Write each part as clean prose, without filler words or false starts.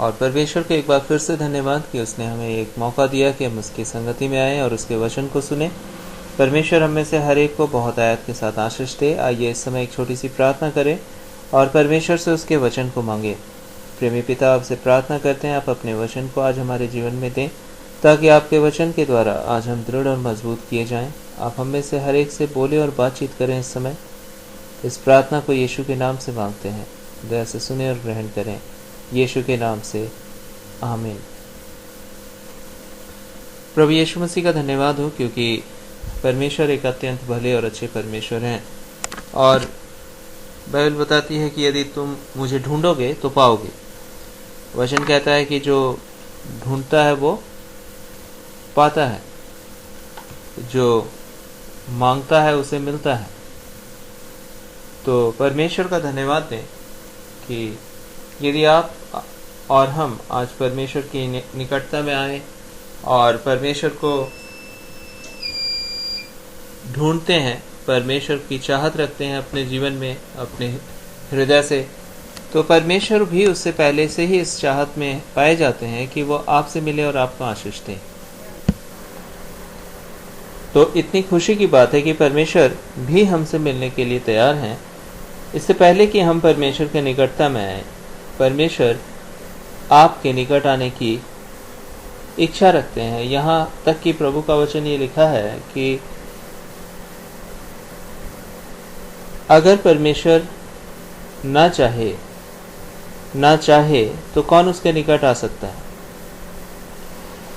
और परमेश्वर को एक बार फिर से धन्यवाद कि उसने हमें एक मौका दिया कि हम उसकी संगति में आए और उसके वचन को सुने। परमेश्वर हम में से हर एक को बहुत आयत के साथ आशीष दे। आइए इस समय एक छोटी सी प्रार्थना करें और परमेश्वर से उसके वचन को मांगे। प्रेमी पिता, आपसे प्रार्थना करते हैं आप अपने वचन को आज हमारे जीवन में दें, ताकि आपके वचन के द्वारा आज हम दृढ़ और मजबूत किए जाएं। आप हम में से हर एक से बोले और बातचीत करें इस समय। इस प्रार्थना को यीशु के नाम से मांगते हैं, दया से सुने और ग्रहण करें, यीशु के नाम से, आमीन। प्रभु यीशु मसीह का धन्यवाद हो, क्योंकि परमेश्वर एक अत्यंत भले और अच्छे परमेश्वर हैं। और बाइबल बताती है कि यदि तुम मुझे ढूंढोगे तो पाओगे। वचन कहता है कि जो ढूंढता है वो पाता है, जो मांगता है उसे मिलता है। तो परमेश्वर का धन्यवाद दें कि यदि आप और हम आज परमेश्वर की निकटता में आए और परमेश्वर को ढूंढते हैं, परमेश्वर की चाहत रखते हैं अपने जीवन में, अपने हृदय से, तो परमेश्वर भी उससे पहले से ही इस चाहत में पाए जाते हैं कि वो आपसे मिले और आपको आशीष दें। तो इतनी खुशी की बात है कि परमेश्वर भी हमसे मिलने के लिए तैयार हैं। इससे पहले कि हम परमेश्वर के निकटता में आए, परमेश्वर आपके निकट आने की इच्छा रखते हैं। यहाँ तक कि प्रभु का वचन ये लिखा है कि अगर परमेश्वर ना चाहे तो कौन उसके निकट आ सकता है।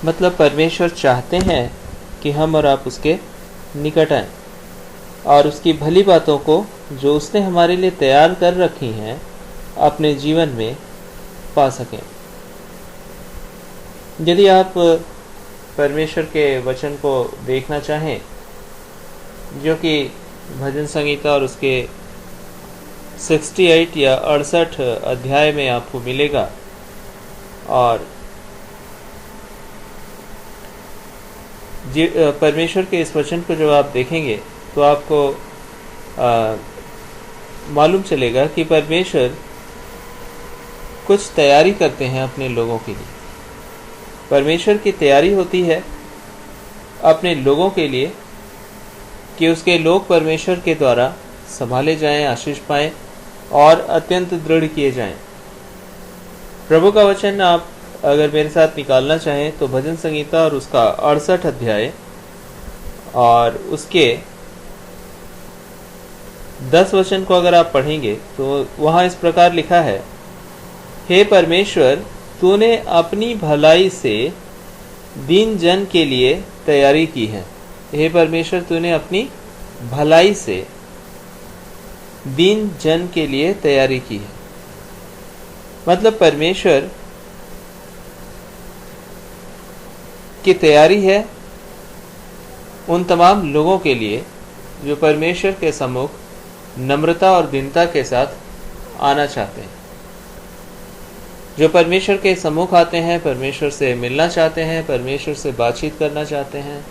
मतलब परमेश्वर चाहते हैं कि हम और आप उसके निकट आएं और उसकी भली बातों को जो उसने हमारे लिए तैयार कर रखी हैं अपने जीवन में पा सकें। यदि आप परमेश्वर के वचन को देखना चाहें, जो कि भजन संगीता और उसके 68 या 68 अध्याय में आपको मिलेगा, और परमेश्वर के इस वचन को जब आप देखेंगे तो आपको मालूम चलेगा कि परमेश्वर कुछ तैयारी करते हैं अपने लोगों के लिए। परमेश्वर की तैयारी होती है अपने लोगों के लिए कि उसके लोग परमेश्वर के द्वारा संभाले जाएं, आशीष पाएं और अत्यंत दृढ़ किए जाएं। प्रभु का वचन आप अगर मेरे साथ निकालना चाहें तो भजन संगीता और उसका 68 अध्याय और उसके 10 वचन को अगर आप पढ़ेंगे तो वहां इस प्रकार लिखा है, हे परमेश्वर, तूने अपनी भलाई से दीन जन के लिए तैयारी की है। हे परमेश्वर, तूने अपनी भलाई से दीन जन के लिए तैयारी की है। मतलब परमेश्वर की तैयारी है उन तमाम लोगों के लिए जो परमेश्वर के सम्मुख नम्रता और दीनता के साथ आना चाहते हैं, जो परमेश्वर के सम्मुख आते हैं, परमेश्वर से मिलना चाहते हैं, परमेश्वर से बातचीत करना चाहते हैं।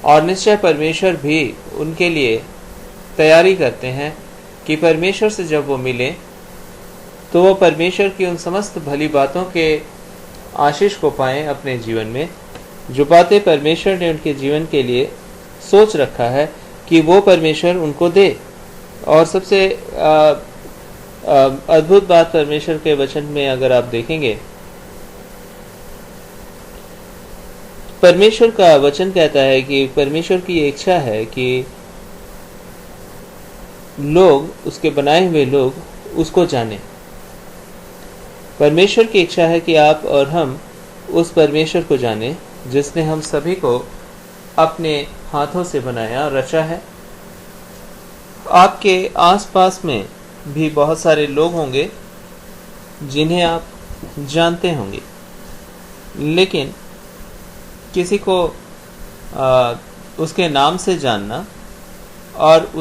और निश्चय परमेश्वर भी उनके लिए तैयारी करते हैं कि परमेश्वर से जब वो मिले तो वो परमेश्वर की उन समस्त भली बातों के आशीष को पाएं अपने जीवन में, जो बातें परमेश्वर ने उनके जीवन के लिए सोच रखा है कि वो परमेश्वर उनको दे। और सबसे अद्भुत बात परमेश्वर के वचन में अगर आप देखेंगे, परमेश्वर का वचन कहता है कि परमेश्वर की इच्छा है कि लोग, उसके बनाए हुए लोग उसको जाने। परमेश्वर की इच्छा है कि आप और हम उस परमेश्वर को जाने जिसने हम सभी को अपने हाथों से बनाया और रचा है। आपके आसपास में भी बहुत सारे लोग होंगे जिन्हें आप जानते होंगे, लेकिन किसी को उसके नाम से जानना और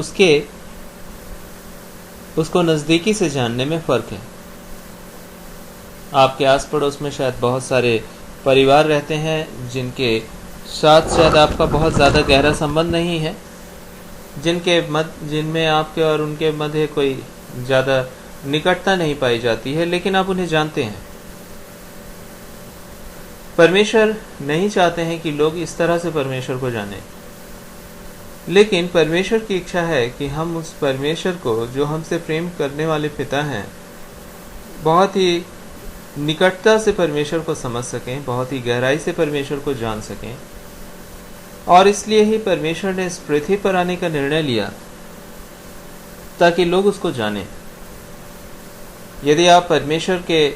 उसको नज़दीकी से जानने में फ़र्क है। आपके आस पड़ोस में शायद बहुत सारे परिवार रहते हैं जिनके साथ शायद आपका बहुत ज़्यादा गहरा संबंध नहीं है, जिनमें आपके और उनके मध्य कोई ज़्यादा निकटता नहीं पाई जाती है, लेकिन आप उन्हें जानते हैं। परमेश्वर नहीं चाहते हैं कि लोग इस तरह से परमेश्वर को जानें, लेकिन परमेश्वर की इच्छा है कि हम उस परमेश्वर को, जो हमसे प्रेम करने वाले पिता हैं, बहुत ही निकटता से परमेश्वर को समझ सकें, बहुत ही गहराई से परमेश्वर को जान सकें। और इसलिए ही परमेश्वर ने इस पृथ्वी पर आने का निर्णय लिया ताकि लोग उसको जानें। यदि आप परमेश्वर के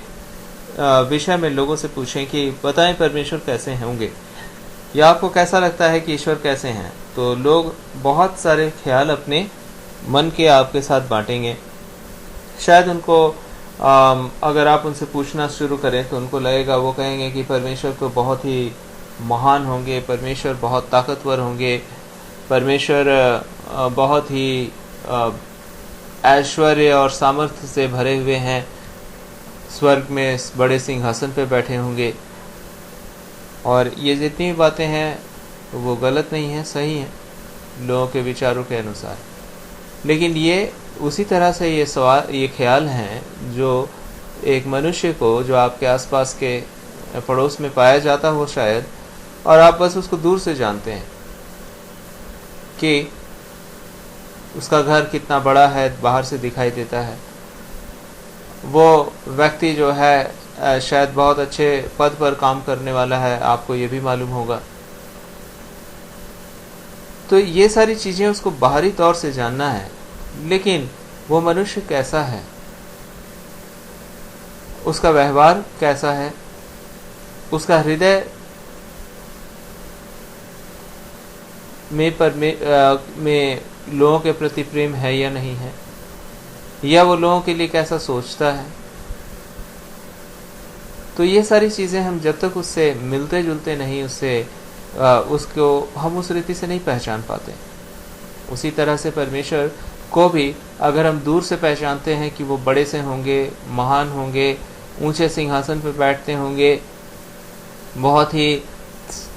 विषय में लोगों से पूछें कि बताएं परमेश्वर कैसे होंगे, या आपको कैसा लगता है कि ईश्वर कैसे हैं, तो लोग बहुत सारे ख्याल अपने मन के आपके साथ बांटेंगे। शायद उनको अगर आप उनसे पूछना शुरू करें तो उनको लगेगा, वो कहेंगे कि परमेश्वर तो बहुत ही महान होंगे, परमेश्वर बहुत ताकतवर होंगे, परमेश्वर बहुत ही ऐश्वर्य और सामर्थ्य से भरे हुए हैं, स्वर्ग में बड़े सिंहासन पे बैठे होंगे। और ये जितनी भी बातें हैं वो गलत नहीं है, सही है लोगों के विचारों के अनुसार। लेकिन ये उसी तरह से ये ख्याल हैं जो एक मनुष्य को, जो आपके आसपास के पड़ोस में पाया जाता हो शायद, और आप बस उसको दूर से जानते हैं कि उसका घर कितना बड़ा है, बाहर से दिखाई देता है, वो व्यक्ति जो है शायद बहुत अच्छे पद पर काम करने वाला है, आपको ये भी मालूम होगा। तो ये सारी चीजें उसको बाहरी तौर से जानना है, लेकिन वो मनुष्य कैसा है, उसका व्यवहार कैसा है, उसका हृदय में लोगों के प्रति प्रेम है या नहीं है, या वो लोगों के लिए कैसा सोचता है। तो ये सारी चीज़ें हम जब तक उससे मिलते जुलते नहीं, उसको हम उस रीति से नहीं पहचान पाते। उसी तरह से परमेश्वर को भी अगर हम दूर से पहचानते हैं कि वो बड़े से होंगे, महान होंगे, ऊंचे सिंहासन पर बैठते होंगे, बहुत ही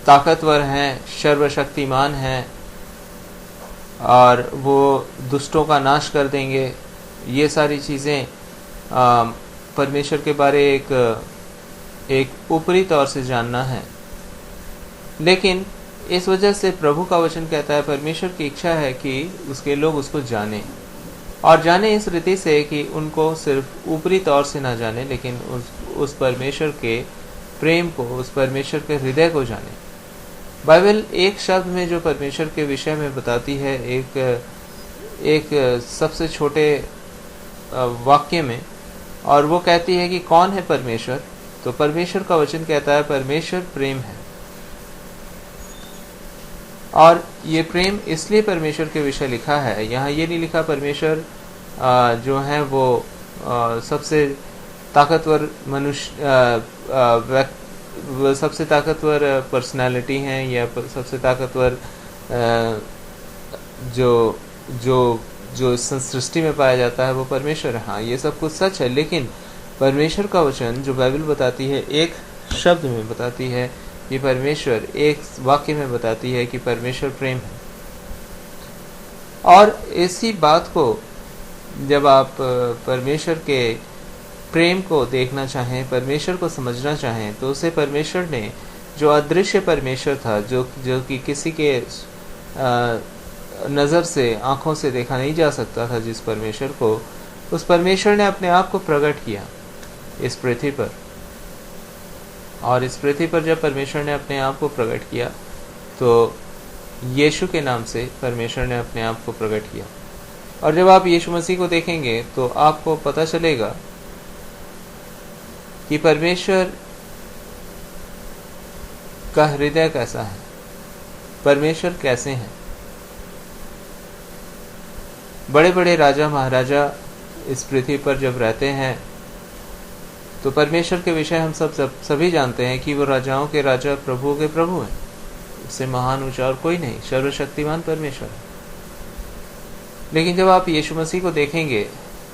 ताकतवर हैं, सर्वशक्तिमान हैं, और वो दुष्टों का नाश कर देंगे, ये सारी चीज़ें परमेश्वर के बारे एक ऊपरी तौर से जानना है। लेकिन इस वजह से प्रभु का वचन कहता है, परमेश्वर की इच्छा है कि उसके लोग उसको जानें, और जाने इस रीति से कि उनको सिर्फ ऊपरी तौर से ना जाने, लेकिन उस परमेश्वर के प्रेम को, उस परमेश्वर के हृदय को जाने। बाइबल एक शब्द में जो परमेश्वर के विषय में बताती है, एक सबसे छोटे वाक्य में, और वो कहती है कि कौन है परमेश्वर। तो परमेश्वर का वचन कहता है परमेश्वर प्रेम है, और ये प्रेम इसलिए परमेश्वर के विषय लिखा है। यहाँ ये नहीं लिखा परमेश्वर जो है वो सबसे ताकतवर मनुष्य, सबसे ताकतवर पर्सनालिटी हैं, या सबसे ताकतवर जो सृष्टि में पाया जाता है वो परमेश्वर है। हाँ, ये सब कुछ सच है, लेकिन परमेश्वर का वचन जो बाइबल बताती है, एक शब्द में बताती है कि परमेश्वर, एक वाक्य में बताती है कि परमेश्वर प्रेम है। और इसी बात को जब आप परमेश्वर के प्रेम को देखना चाहें, परमेश्वर को समझना चाहें, तो उसे परमेश्वर ने, जो अदृश्य परमेश्वर था, जो कि किसी के नज़र से, आँखों से देखा नहीं जा सकता था, जिस परमेश्वर को, उस परमेश्वर ने अपने आप को प्रकट किया इस पृथ्वी पर। और इस पृथ्वी पर जब परमेश्वर ने अपने आप को प्रकट किया, तो यीशु के नाम से परमेश्वर ने अपने आप को प्रकट किया। और जब आप यीशु मसीह को देखेंगे तो आपको पता चलेगा कि परमेश्वर का हृदय कैसा है, परमेश्वर कैसे हैं। बड़े बड़े राजा महाराजा इस पृथ्वी पर जब रहते हैं, तो परमेश्वर के विषय हम सभी जानते हैं कि वो राजाओं के राजा, प्रभुओं के प्रभु हैं। उससे महान ऊंचा और कोई नहीं, सर्वशक्तिमान परमेश्वर है। लेकिन जब आप यीशु मसीह को देखेंगे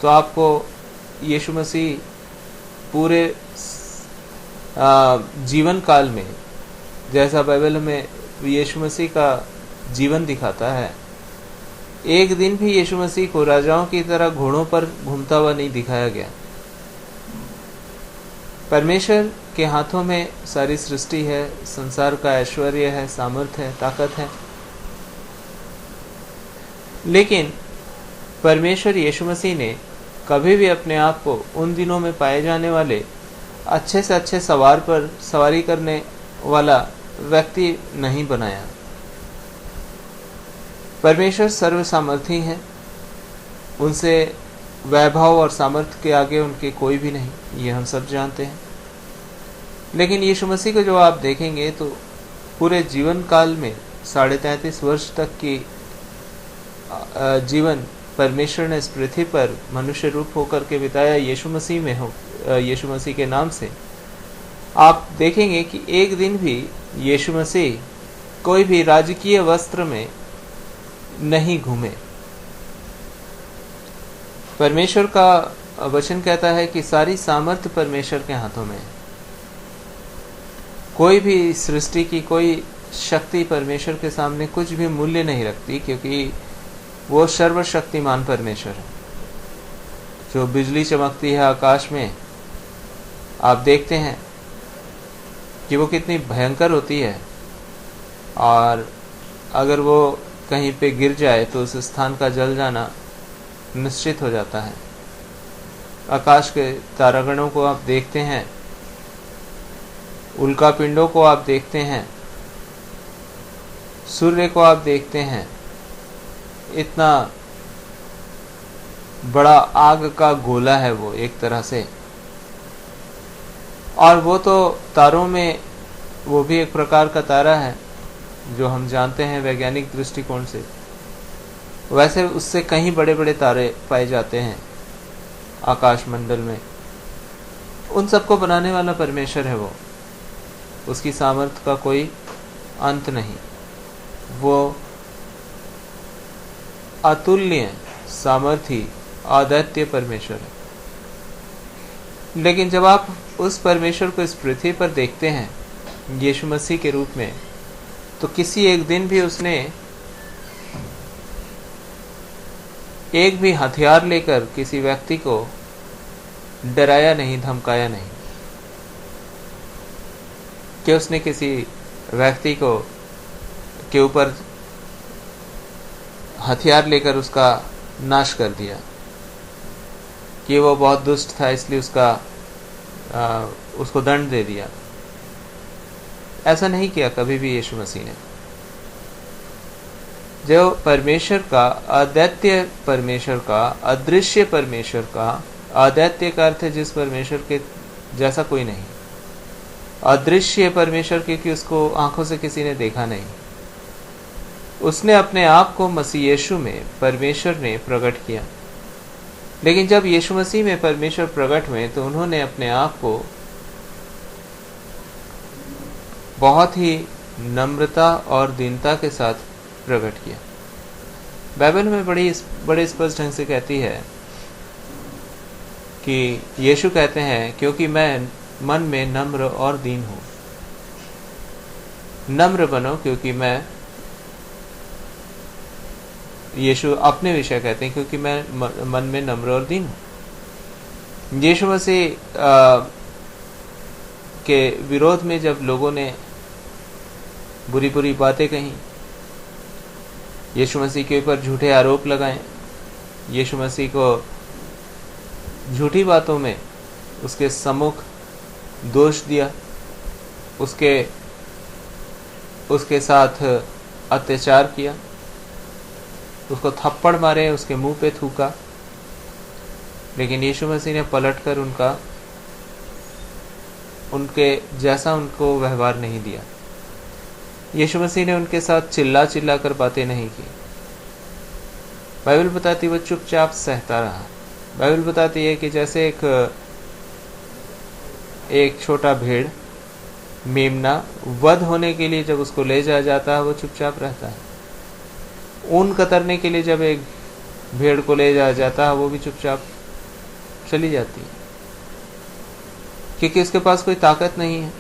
तो आपको यीशु मसीह पूरे जीवन काल में, जैसा बाइबल में यीशु मसीह का जीवन दिखाता है, एक दिन भी यीशु मसीह को राजाओं की तरह घोड़ों पर घूमता हुआ नहीं दिखाया गया। परमेश्वर के हाथों में सारी सृष्टि है, संसार का ऐश्वर्य है, सामर्थ्य है, ताकत है। लेकिन परमेश्वर यीशु मसीह ने कभी भी अपने आप को उन दिनों में पाए जाने वाले अच्छे से अच्छे सवार पर सवारी करने वाला व्यक्ति नहीं बनाया। परमेश्वर सर्वसामर्थी हैं, उनसे वैभव और सामर्थ्य के आगे उनके कोई भी नहीं, ये हम सब जानते हैं। लेकिन यीशु मसीह को जो आप देखेंगे तो पूरे जीवन काल में 33.5 वर्ष तक की जीवन परमेश्वर ने इस पृथ्वी पर मनुष्य रूप होकर के बिताया, यीशु मसीह में हो, यीशु मसीह के नाम से। आप देखेंगे कि एक दिन भी यीशु मसीह कोई भी राजकीय वस्त्र में नहीं घूमे। परमेश्वर का वचन कहता है कि सारी सामर्थ्य परमेश्वर के हाथों में है। कोई भी सृष्टि की कोई शक्ति परमेश्वर के सामने कुछ भी मूल्य नहीं रखती, क्योंकि वो सर्वशक्तिमान परमेश्वर है। जो बिजली चमकती है आकाश में, आप देखते हैं कि वो कितनी भयंकर होती है, और अगर वो कहीं पे गिर जाए तो उस स्थान का जल जाना निश्चित हो जाता है। आकाश के तारागणों को आप देखते हैं, उल्का पिंडों को आप देखते हैं, सूर्य को आप देखते हैं, इतना बड़ा आग का गोला है वो एक तरह से। और वो तो तारों में, वो भी एक प्रकार का तारा है जो हम जानते हैं वैज्ञानिक दृष्टिकोण से। वैसे उससे कहीं बड़े बड़े तारे पाए जाते हैं आकाश मंडल में। उन सबको बनाने वाला परमेश्वर है वो, उसकी सामर्थ्य का कोई अंत नहीं। वो अतुल्य सामर्थी अद्वितीय परमेश्वर है। लेकिन जब आप उस परमेश्वर को इस पृथ्वी पर देखते हैं यीशु मसीह के रूप में, तो किसी एक दिन भी उसने एक भी हथियार लेकर किसी व्यक्ति को डराया नहीं, धमकाया नहीं, कि उसने किसी व्यक्ति को के ऊपर हथियार लेकर उसका नाश कर दिया, कि वो बहुत दुष्ट था इसलिए उसको दंड दे दिया। ऐसा नहीं किया कभी भी यीशु मसीह ने। जो परमेश्वर का, अद्वितीय परमेश्वर का, अदृश्य परमेश्वर का, अद्वितीय का अर्थ है जिस परमेश्वर के जैसा कोई नहीं, अदृश्य परमेश्वर क्योंकि उसको आंखों से किसी ने देखा नहीं, उसने अपने आप को मसीह यीशु में परमेश्वर ने प्रकट किया। लेकिन जब यीशु मसीह में परमेश्वर प्रकट हुए तो उन्होंने अपने आप को बहुत ही नम्रता और दीनता के साथ प्रकट किया। बाइबल में बड़े स्पष्ट ढंग से कहती है कि यीशु कहते हैं, क्योंकि मैं मन में नम्र और दीन हूं। नम्र बनो, क्योंकि मैं, यीशु अपने विषय कहते हैं, क्योंकि मैं मन में नम्र और दीन हूं। यीशु मसीह के विरोध में जब लोगों ने बुरी बुरी बातें कही, यीशु मसीह के ऊपर झूठे आरोप लगाए, यीशु मसीह को झूठी बातों में उसके सम्मुख दोष दिया, उसके साथ अत्याचार किया, उसको थप्पड़ मारे, उसके मुंह पे थूका, लेकिन यीशु मसीह ने पलटकर उनके जैसा उनको व्यवहार नहीं दिया। यीशु मसीह ने उनके साथ चिल्ला चिल्ला कर बातें नहीं की। बाइबल बताती वो चुपचाप सहता रहा। बाइबल बताती है कि जैसे एक छोटा भेड़, मेमना, वध होने के लिए जब उसको ले जाया जाता है वो चुपचाप रहता है। ऊन कतरने के लिए जब एक भेड़ को ले जाया जाता है वो भी चुपचाप चली जाती है, क्योंकि उसके पास कोई ताकत नहीं है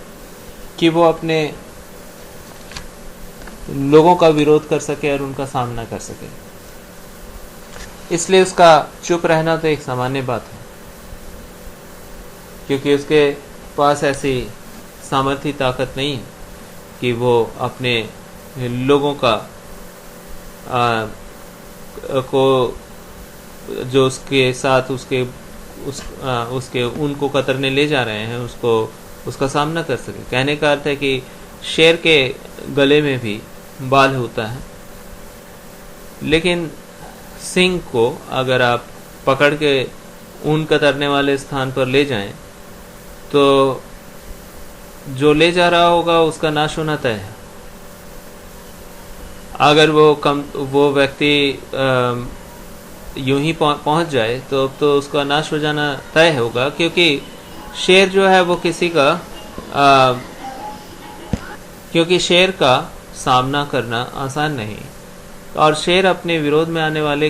कि वो अपने लोगों का विरोध कर सके और उनका सामना कर सके। इसलिए उसका चुप रहना तो एक सामान्य बात है, क्योंकि उसके पास ऐसी सामर्थ्य ताकत नहीं कि वो अपने लोगों का को जो उसके साथ उसके उनको कतरने ले जा रहे हैं उसका सामना कर सके। कहने का अर्थ है कि शेर के गले में भी बाल होता है, लेकिन सिंह को अगर आप पकड़ के ऊन कतरने वाले स्थान पर ले जाएं तो जो ले जा रहा होगा उसका नाश होना तय है। अगर वो व्यक्ति यूं ही पहुंच जाए तो अब तो उसका नाश हो जाना तय होगा, क्योंकि शेर जो है वो क्योंकि शेर का सामना करना आसान नहीं, और शेर अपने विरोध में आने वाले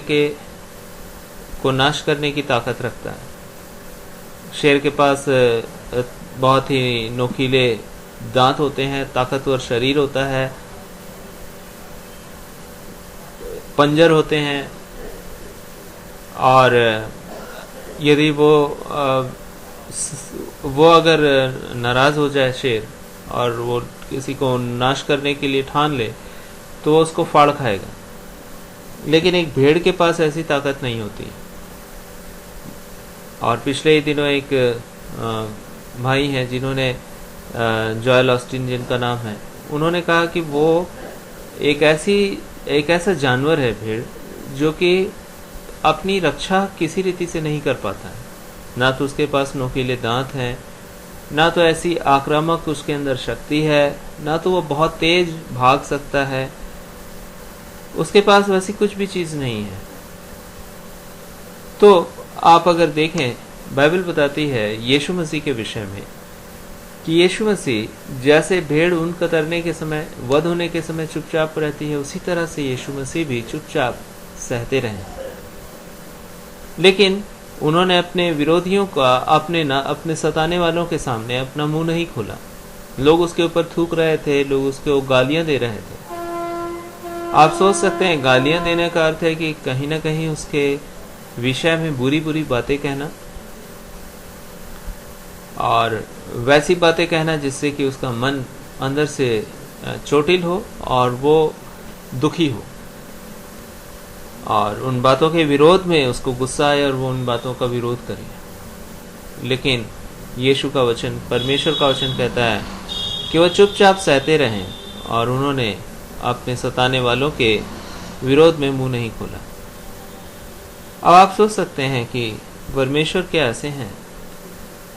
को नाश करने की ताकत रखता है। शेर के पास बहुत ही नोकीले दांत होते हैं, ताकतवर शरीर होता है, पंजर होते हैं, और यदि वो अगर नाराज हो जाए शेर और वो किसी को नाश करने के लिए ठान ले तो वो उसको फाड़ खाएगा। लेकिन एक भेड़ के पास ऐसी ताकत नहीं होती। और पिछले ही दिनों एक भाई हैं जिन्होंने जॉयल ऑस्टिन जिनका नाम है, उन्होंने कहा कि वो एक ऐसा जानवर है भेड़ जो कि अपनी रक्षा किसी रीति से नहीं कर पाता है। ना तो उसके पास नोकीले दांत हैं, ना तो ऐसी आक्रामक उसके अंदर शक्ति है, ना तो वो बहुत तेज भाग सकता है। उसके पास वैसी कुछ भी चीज नहीं है। तो आप अगर देखें, बाइबल बताती है यीशु मसीह के विषय में कि यीशु मसीह जैसे भेड़ ऊन कतरने के समय, वध होने के समय चुपचाप रहती है, उसी तरह से यीशु मसीह भी चुपचाप सहते रहे। लेकिन उन्होंने अपने विरोधियों का, अपने सताने वालों के सामने अपना मुंह नहीं खोला। लोग उसके ऊपर थूक रहे थे, लोग उसको गालियां दे रहे थे। आप सोच सकते हैं गालियां देने का अर्थ है कि कहीं ना कहीं उसके विषय में बुरी बुरी बातें कहना, और वैसी बातें कहना जिससे कि उसका मन अंदर से चोटिल हो और वो दुखी हो, और उन बातों के विरोध में उसको गुस्सा आए और वो उन बातों का विरोध करे। लेकिन यीशु का वचन, परमेश्वर का वचन कहता है कि वह चुपचाप सहते रहें, और उन्होंने अपने सताने वालों के विरोध में मुंह नहीं खोला। अब आप सोच सकते हैं कि परमेश्वर क्या ऐसे हैं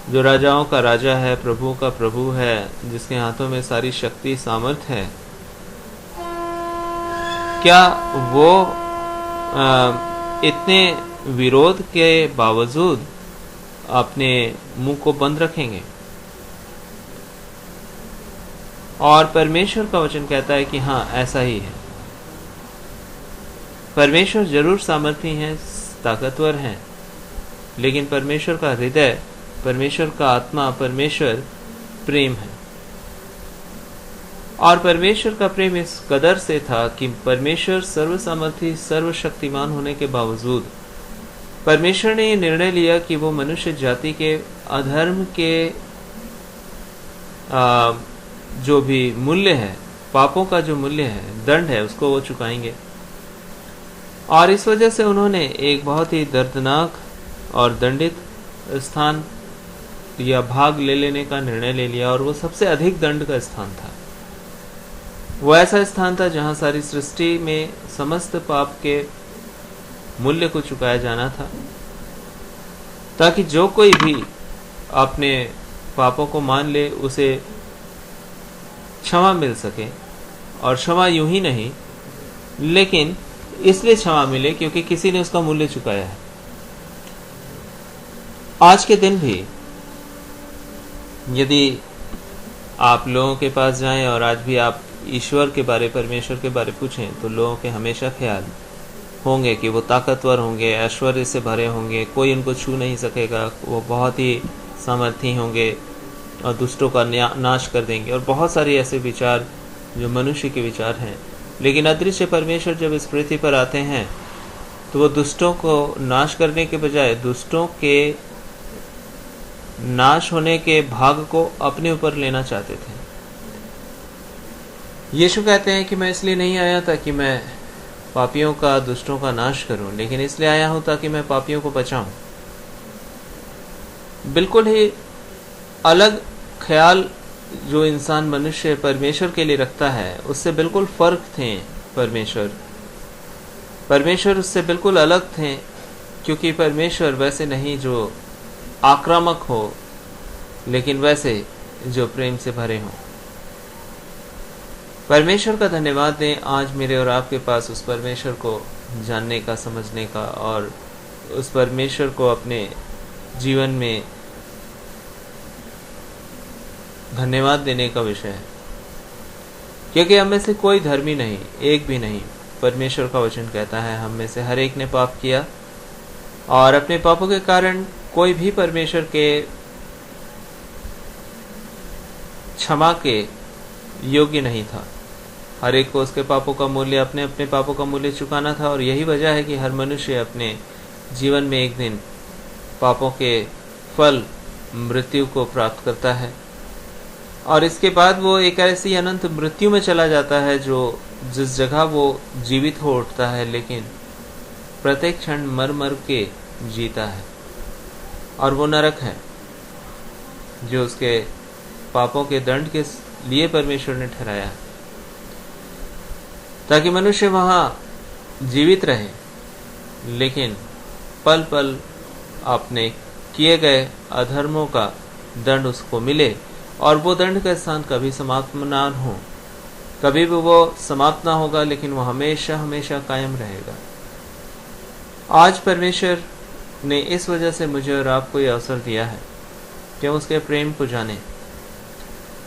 जो राजाओं का राजा है, प्रभुओं का प्रभु है, जिसके हाथों में सारी शक्ति सामर्थ है। क्या वो इतने विरोध के बावजूद अपने मुंह को बंद रखेंगे? और परमेश्वर का वचन कहता है कि हाँ, ऐसा ही है। परमेश्वर जरूर सामर्थी हैं, ताकतवर हैं, लेकिन परमेश्वर का हृदय, परमेश्वर का आत्मा, परमेश्वर प्रेम है। और परमेश्वर का प्रेम इस कदर से था कि परमेश्वर सर्वसामर्थी, सर्वशक्तिमान होने के बावजूद परमेश्वर ने ये निर्णय लिया कि वो मनुष्य जाति के अधर्म के जो भी मूल्य है, पापों का जो मूल्य है, दंड है, उसको वो चुकाएंगे। और इस वजह से उन्होंने एक बहुत ही दर्दनाक और दंडित स्थान या भाग ले लेने का निर्णय ले लिया, और वो सबसे अधिक दंड का स्थान था। वो ऐसा स्थान था जहां सारी सृष्टि में समस्त पाप के मूल्य को चुकाया जाना था, ताकि जो कोई भी अपने पापों को मान ले उसे क्षमा मिल सके। और क्षमा यूं ही नहीं, लेकिन इसलिए क्षमा मिले क्योंकि किसी ने उसका मूल्य चुकाया है। आज के दिन भी यदि आप लोगों के पास जाएं और आज भी आप ईश्वर के बारे, परमेश्वर के बारे पूछें, तो लोगों के हमेशा ख्याल होंगे कि वो ताकतवर होंगे, ऐश्वर्य से भरे होंगे, कोई उनको छू नहीं सकेगा, वो बहुत ही सामर्थी होंगे और दुष्टों का नाश कर देंगे, और बहुत सारे ऐसे विचार जो मनुष्य के विचार हैं। लेकिन अदृश्य परमेश्वर जब इस पृथ्वी पर आते हैं तो वो दुष्टों को नाश करने के बजाय दुष्टों के नाश होने के भाग को अपने ऊपर लेना चाहते थे। यीशु कहते हैं कि मैं इसलिए नहीं आया ताकि मैं पापियों का, दुष्टों का नाश करूं, लेकिन इसलिए आया हूं ताकि मैं पापियों को बचाऊं। बिल्कुल ही अलग ख्याल जो इंसान, मनुष्य परमेश्वर के लिए रखता है, उससे बिल्कुल फर्क थे परमेश्वर उससे बिल्कुल अलग थे, क्योंकि परमेश्वर वैसे नहीं जो आक्रामक हो, लेकिन वैसे जो प्रेम से भरे हों। परमेश्वर का धन्यवाद दें, आज मेरे और आपके पास उस परमेश्वर को जानने का, समझने का और उस परमेश्वर को अपने जीवन में धन्यवाद देने का विषय है, क्योंकि हम में से कोई धर्मी नहीं, एक भी नहीं। परमेश्वर का वचन कहता है हम में से हर एक ने पाप किया और अपने पापों के कारण कोई भी परमेश्वर के क्षमा के योग्य नहीं था। हर एक को उसके पापों का मूल्य, अपने अपने पापों का मूल्य चुकाना था। और यही वजह है कि हर मनुष्य अपने जीवन में एक दिन पापों के फल, मृत्यु को प्राप्त करता है और इसके बाद वो एक ऐसी अनंत मृत्यु में चला जाता है जो जिस जगह वो जीवित हो उठता है, लेकिन प्रत्येक क्षण मर मर के जीता है, और वो नरक है जो उसके पापों के दंड के लिए परमेश्वर ने ठहराया है, ताकि मनुष्य वहां जीवित रहे, लेकिन पल पल अपने किए गए अधर्मों का दंड उसको मिले और वो दंड का स्थान कभी समाप्त ना हो, कभी भी वो समाप्त ना होगा, लेकिन वो हमेशा हमेशा कायम रहेगा। आज परमेश्वर ने इस वजह से मुझे और आपको ये अवसर दिया है कि हम उसके प्रेम को जाने।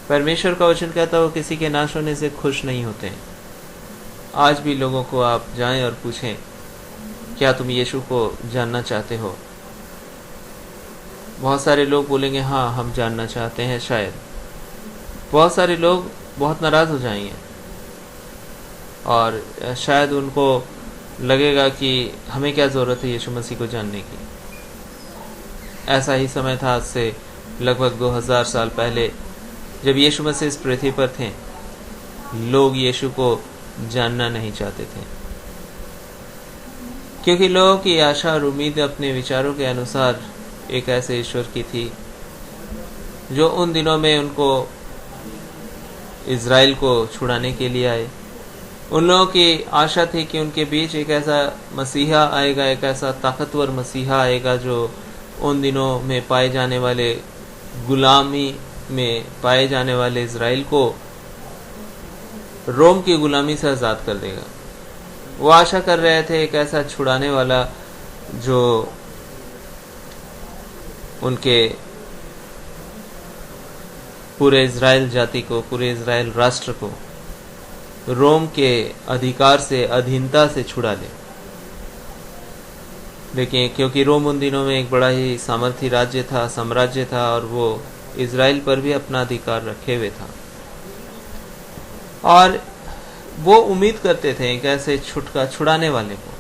परमेश्वर का वचन कहता है वो किसी के नाश होने से खुश नहीं होते। आज भी लोगों को आप जाएं और पूछें, क्या तुम यीशु को जानना चाहते हो? बहुत सारे लोग बोलेंगे हाँ हम जानना चाहते हैं। शायद बहुत सारे लोग बहुत नाराज हो जाएंगे और शायद उनको लगेगा कि हमें क्या ज़रूरत है यीशु मसीह को जानने की। ऐसा ही समय था आज से लगभग 2000 साल पहले, जब यीशु मसीह इस पृथ्वी पर थे। लोग यीशु को जानना नहीं चाहते थे, क्योंकि लोगों की आशा और उम्मीद अपने विचारों के अनुसार एक ऐसे ईश्वर की थी जो उन दिनों में उनको, इज़राइल को छुड़ाने के लिए आए। उन लोगों की आशा थी कि उनके बीच एक ऐसा मसीहा आएगा, एक ऐसा ताकतवर मसीहा आएगा जो उन दिनों में पाए जाने वाले, गुलामी में पाए जाने वाले इज़राइल को रोम की गुलामी से आज़ाद कर देगा। वो आशा कर रहे थे एक ऐसा छुड़ाने वाला जो उनके पूरे इज़राइल जाति को, पूरे इज़राइल राष्ट्र को रोम के अधिकार से, अधीनता से छुड़ा ले। लेकिन क्योंकि रोम उन दिनों में एक बड़ा ही सामर्थी राज्य था, साम्राज्य था, और वो इज़राइल पर भी अपना अधिकार रखे हुए था, और वो उम्मीद करते थे एक ऐसे छुड़ाने वाले को,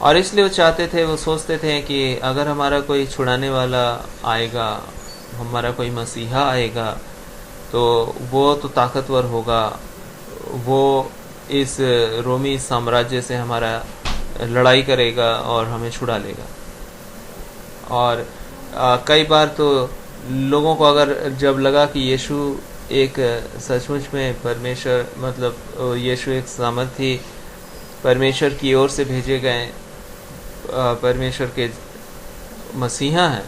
और इसलिए वो चाहते थे, वो सोचते थे कि अगर हमारा कोई छुड़ाने वाला आएगा, हमारा कोई मसीहा आएगा, तो वो तो ताकतवर होगा, वो इस रोमी साम्राज्य से हमारा लड़ाई करेगा और हमें छुड़ा लेगा। और कई बार तो लोगों को अगर जब लगा कि यीशु एक सचमुच में परमेश्वर, मतलब यीशु एक सामर्थी परमेश्वर की ओर से भेजे गए परमेश्वर के मसीहा हैं,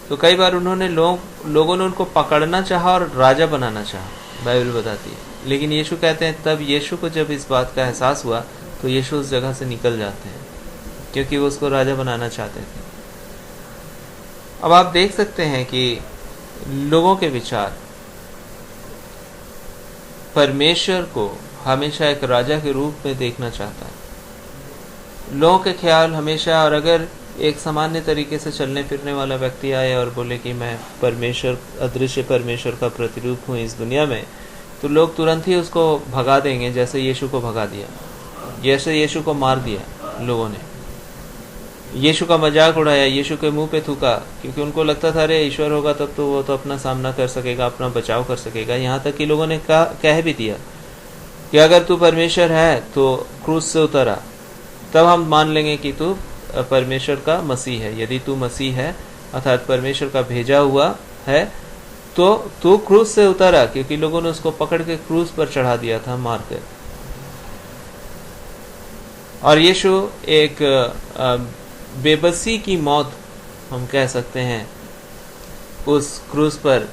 तो कई बार उन्होंने लोगों ने उनको पकड़ना चाहा और राजा बनाना चाहा, बाइबल बताती है। लेकिन यीशु कहते हैं तब यीशु को जब इस बात का एहसास हुआ तो यीशु उस जगह से निकल जाते हैं, क्योंकि वो उसको राजा बनाना चाहते थे। अब आप देख सकते हैं कि लोगों के विचार परमेश्वर को हमेशा एक राजा के रूप में देखना चाहता है। लोगों के ख्याल हमेशा, और अगर एक सामान्य तरीके से चलने फिरने वाला व्यक्ति आए और बोले कि मैं परमेश्वर, अदृश्य परमेश्वर का प्रतिरूप हूँ इस दुनिया में, तो लोग तुरंत ही उसको भगा देंगे, जैसे यीशु को भगा दिया, जैसे यीशु को मार दिया लोगों ने। यीशु का मजाक उड़ाया, यीशु के मुंह पे थूका, क्योंकि उनको लगता था अरे ईश्वर होगा तब तो वो तो अपना सामना कर सकेगा, अपना बचाव कर सकेगा। यहाँ तक कि लोगों ने कह भी दिया कि अगर तू परमेश्वर है तो क्रूस से उतर आ, तब हम मान लेंगे कि तू परमेश्वर का मसीह है। यदि तू मसीह है अर्थात परमेश्वर का भेजा हुआ है तो तू क्रूस से उतर आ, क्योंकि लोगों ने उसको पकड़ के क्रूस पर चढ़ा दिया था मार कर। और यीशु एक बेबसी की मौत हम कह सकते हैं, उस क्रूस पर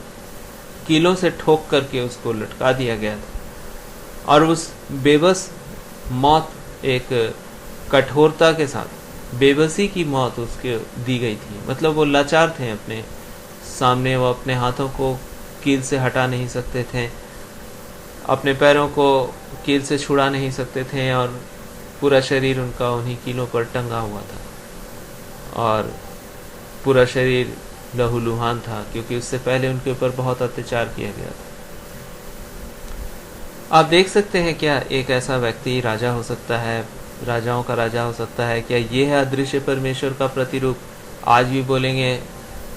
कीलों से ठोक करके उसको लटका दिया गया था। और उस बेबस मौत एक कठोरता के साथ बेबसी की मौत उसके दी गई थी। मतलब वो लाचार थे अपने सामने, वो अपने हाथों को कील से हटा नहीं सकते थे, अपने पैरों को कील से छुड़ा नहीं सकते थे, और पूरा शरीर उनका उन्हीं कीलों पर टंगा हुआ था और पूरा शरीर लहूलुहान था, क्योंकि उससे पहले उनके ऊपर बहुत अत्याचार किया गया था। आप देख सकते हैं क्या एक ऐसा व्यक्ति राजा हो सकता है, राजाओं का राजा हो सकता है? क्या ये है अदृश्य परमेश्वर का प्रतिरूप? आज भी बोलेंगे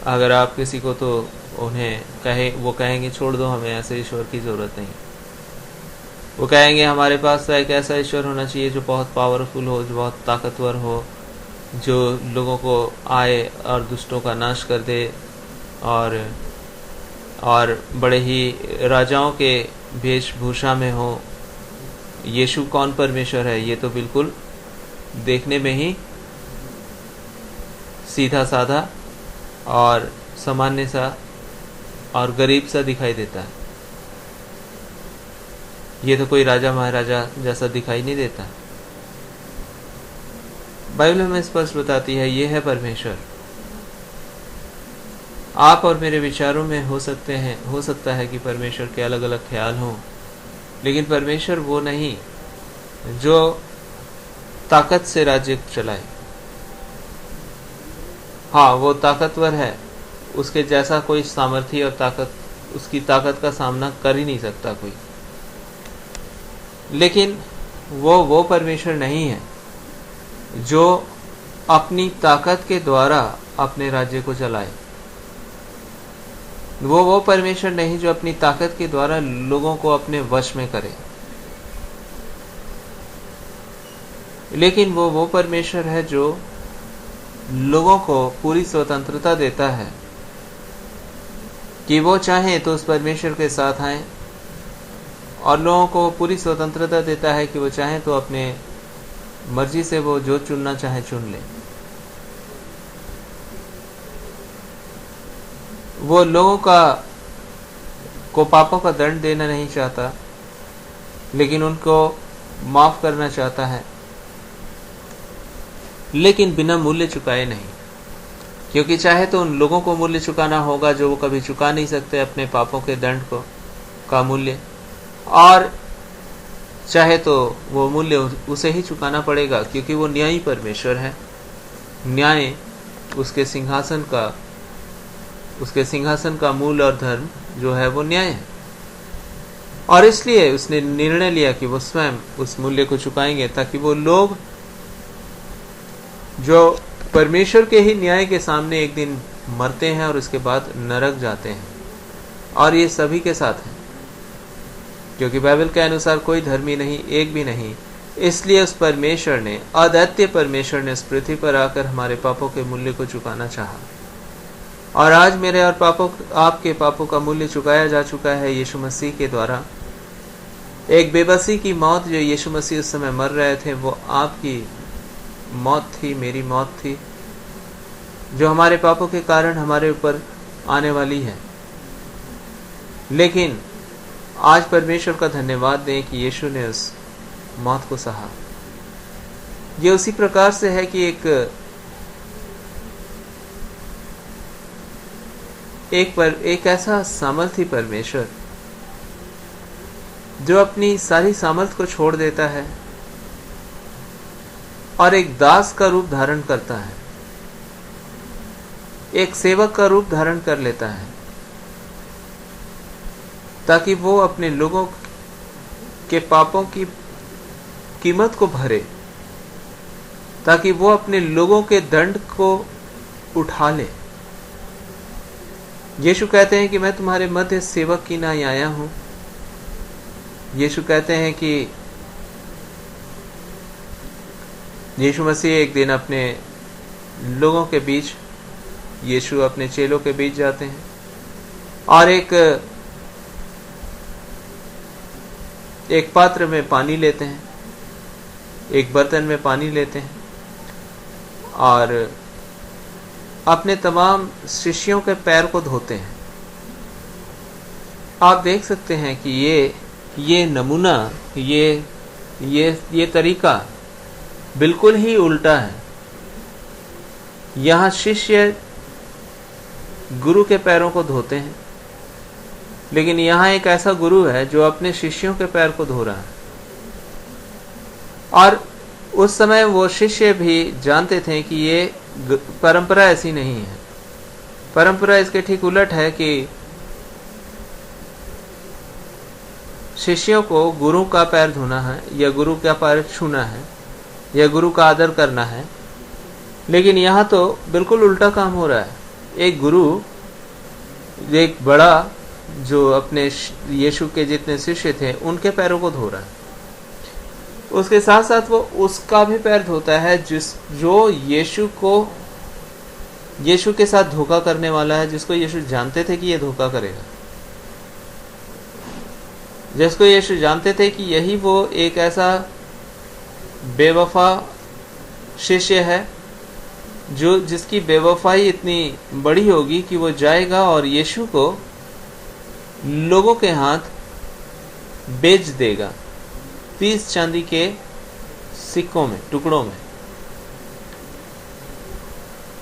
अगर आप किसी को तो वो कहेंगे छोड़ दो, हमें ऐसे ईश्वर की जरूरत नहीं। वो कहेंगे हमारे पास तो एक ऐसा ईश्वर होना चाहिए जो बहुत पावरफुल हो, जो बहुत ताकतवर हो, जो लोगों को आए और दुष्टों का नाश कर दे, और बड़े ही राजाओं के वेशभूषा में हो। यीशु कौन परमेश्वर है? ये तो बिल्कुल देखने में ही सीधा साधा और सामान्य सा और गरीब सा दिखाई देता है। ये तो कोई राजा महाराजा जैसा दिखाई नहीं देता। बाइबल हमें स्पष्ट बताती है ये है परमेश्वर। आप और मेरे विचारों में हो सकता है कि परमेश्वर के अलग अलग ख्याल हों, लेकिन परमेश्वर वो नहीं जो ताकत से राज्य चलाए। हाँ, वो ताकतवर है, उसके जैसा कोई सामर्थ्य और ताकत, उसकी ताकत का सामना कर ही नहीं सकता कोई। लेकिन वो परमेश्वर नहीं है जो अपनी ताकत के द्वारा अपने राज्य को चलाए। वो परमेश्वर नहीं जो अपनी ताकत के द्वारा लोगों को अपने वश में करे, लेकिन वो परमेश्वर है जो लोगों को पूरी स्वतंत्रता देता है कि वो चाहे तो उस परमेश्वर के साथ आए, और लोगों को पूरी स्वतंत्रता देता है कि वो चाहे तो अपने मर्जी से वो जो चुनना चाहे चुन ले। वो लोगों को पापों का दंड देना नहीं चाहता, लेकिन उनको माफ करना चाहता है, लेकिन बिना मूल्य चुकाए नहीं। क्योंकि चाहे तो उन लोगों को मूल्य चुकाना होगा जो वो कभी चुका नहीं सकते अपने पापों के दंड का मूल्य, और चाहे तो वो मूल्य उसे ही चुकाना पड़ेगा, क्योंकि वो न्यायी परमेश्वर है। न्याय उसके सिंहासन का मूल और धर्म जो है वो न्याय है, और इसलिए उसने निर्णय लिया कि वो स्वयं उस मूल्य को चुकाएंगे, ताकि वो लोग जो परमेश्वर के ही न्याय के सामने एक दिन मरते हैं और उसके बाद नरक जाते हैं, और ये सभी के साथ है, क्योंकि बाइबल के अनुसार कोई धर्मी नहीं, एक भी नहीं। इसलिए उस परमेश्वर ने, अद्वितीय परमेश्वर ने, इस पृथ्वी पर आकर हमारे पापों के मूल्य को चुकाना चाहा, और आज मेरे और आपके पापों का मूल्य चुकाया जा चुका है यीशु मसीह के द्वारा। एक बेबसी की मौत जो यीशु मसीह उस समय मर रहे थे, वो आपकी मौत थी, मेरी मौत थी, जो हमारे पापों के कारण हमारे ऊपर आने वाली है। लेकिन आज परमेश्वर का धन्यवाद दें कि यीशु ने उस मौत को सहा। ये उसी प्रकार से है कि एक ऐसा सामर्थी परमेश्वर जो अपनी सारी सामर्थ को छोड़ देता है और एक दास का रूप धारण करता है, एक सेवक का रूप धारण कर लेता है, ताकि वो अपने लोगों के पापों की कीमत को भरे ताकि वो अपने लोगों के दंड को उठा ले। यीशु कहते हैं कि मैं तुम्हारे मध्य सेवक की नाई आया हूं। यीशु कहते हैं कि यीशु मसीह एक दिन अपने लोगों के बीच, यीशु अपने चेलों के बीच जाते हैं और एक पात्र में पानी लेते हैं, एक बर्तन में पानी लेते हैं और अपने तमाम शिष्यों के पैर को धोते हैं। आप देख सकते हैं कि ये नमूना, ये तरीका बिल्कुल ही उल्टा है। यहाँ शिष्य गुरु के पैरों को धोते हैं, लेकिन यहाँ एक ऐसा गुरु है जो अपने शिष्यों के पैर को धो रहा है। और उस समय वो शिष्य भी जानते थे कि ये परंपरा ऐसी नहीं है। परंपरा इसके ठीक उलट है कि शिष्यों को गुरु का पैर धोना है या गुरु का पैर छूना है या गुरु का आदर करना है। लेकिन यहाँ तो बिल्कुल उल्टा काम हो रहा है। एक गुरु, एक बड़ा जो अपने यीशु के जितने शिष्य थे उनके पैरों को धो रहा है, उसके साथ साथ वो उसका भी पैर धोता है जो यीशु के साथ धोखा करने वाला है, जिसको यीशु जानते थे कि ये धोखा करेगा, जिसको यीशु जानते थे कि यही वो एक ऐसा बेवफा शिष्य है जिसकी बेवफाई इतनी बड़ी होगी कि वो जाएगा और यीशु को लोगों के हाथ बेच देगा 30 चांदी के सिक्कों में, टुकड़ों में,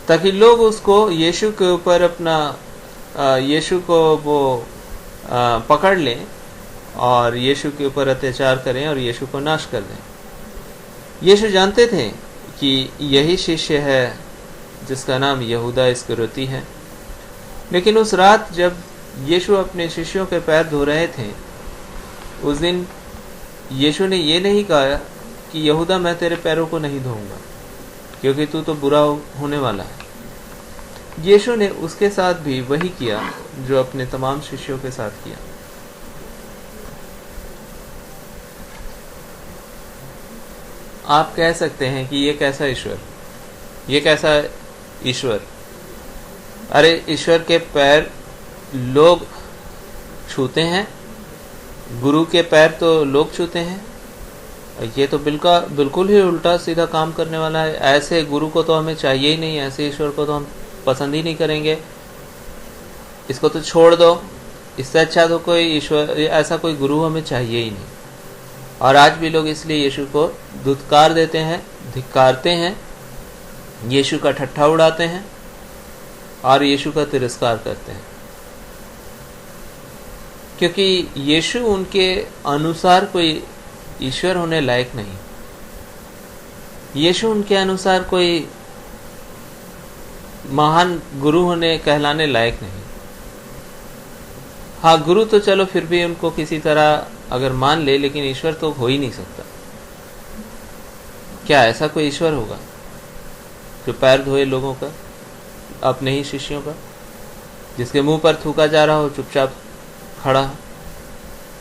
ताकि लोग उसको यीशु के ऊपर यीशु को वो पकड़ लें और यीशु के ऊपर अत्याचार करें और यीशु को नाश कर दें। यीशु जानते थे कि यही शिष्य है जिसका नाम यहूदा इस्करियोती है। लेकिन उस रात जब यीशु अपने शिष्यों के पैर धो रहे थे, उस दिन यीशु ने ये नहीं कहा कि यहूदा मैं तेरे पैरों को नहीं धोऊंगा क्योंकि तू तो बुरा होने वाला है। यीशु ने उसके साथ भी वही किया जो अपने तमाम शिष्यों के साथ किया। आप कह सकते हैं कि ये कैसा ईश्वर, अरे ईश्वर के पैर लोग छूते हैं, गुरु के पैर तो लोग छूते हैं। ये तो बिल्कुल ही उल्टा सीधा काम करने वाला है। ऐसे गुरु को तो हमें चाहिए ही नहीं, ऐसे ईश्वर को तो हम पसंद ही नहीं करेंगे। इसको तो छोड़ दो, इससे अच्छा तो कोई ईश्वर, ऐसा कोई गुरु हमें चाहिए ही नहीं। और आज भी लोग इसलिए यीशु को धुतकार देते हैं, धिक्कारते हैं, यीशु का ठट्ठा उड़ाते हैं और यीशु का तिरस्कार करते हैं, क्योंकि यीशु उनके अनुसार कोई ईश्वर होने लायक नहीं। यीशु उनके अनुसार कोई महान गुरु होने कहलाने लायक नहीं। हाँ, गुरु तो चलो फिर भी उनको किसी तरह अगर मान ले, लेकिन ईश्वर तो हो ही नहीं सकता। क्या ऐसा कोई ईश्वर होगा जो पैर धोए लोगों का, अपने ही शिष्यों का, जिसके मुंह पर थूका जा रहा हो चुपचाप खड़ा,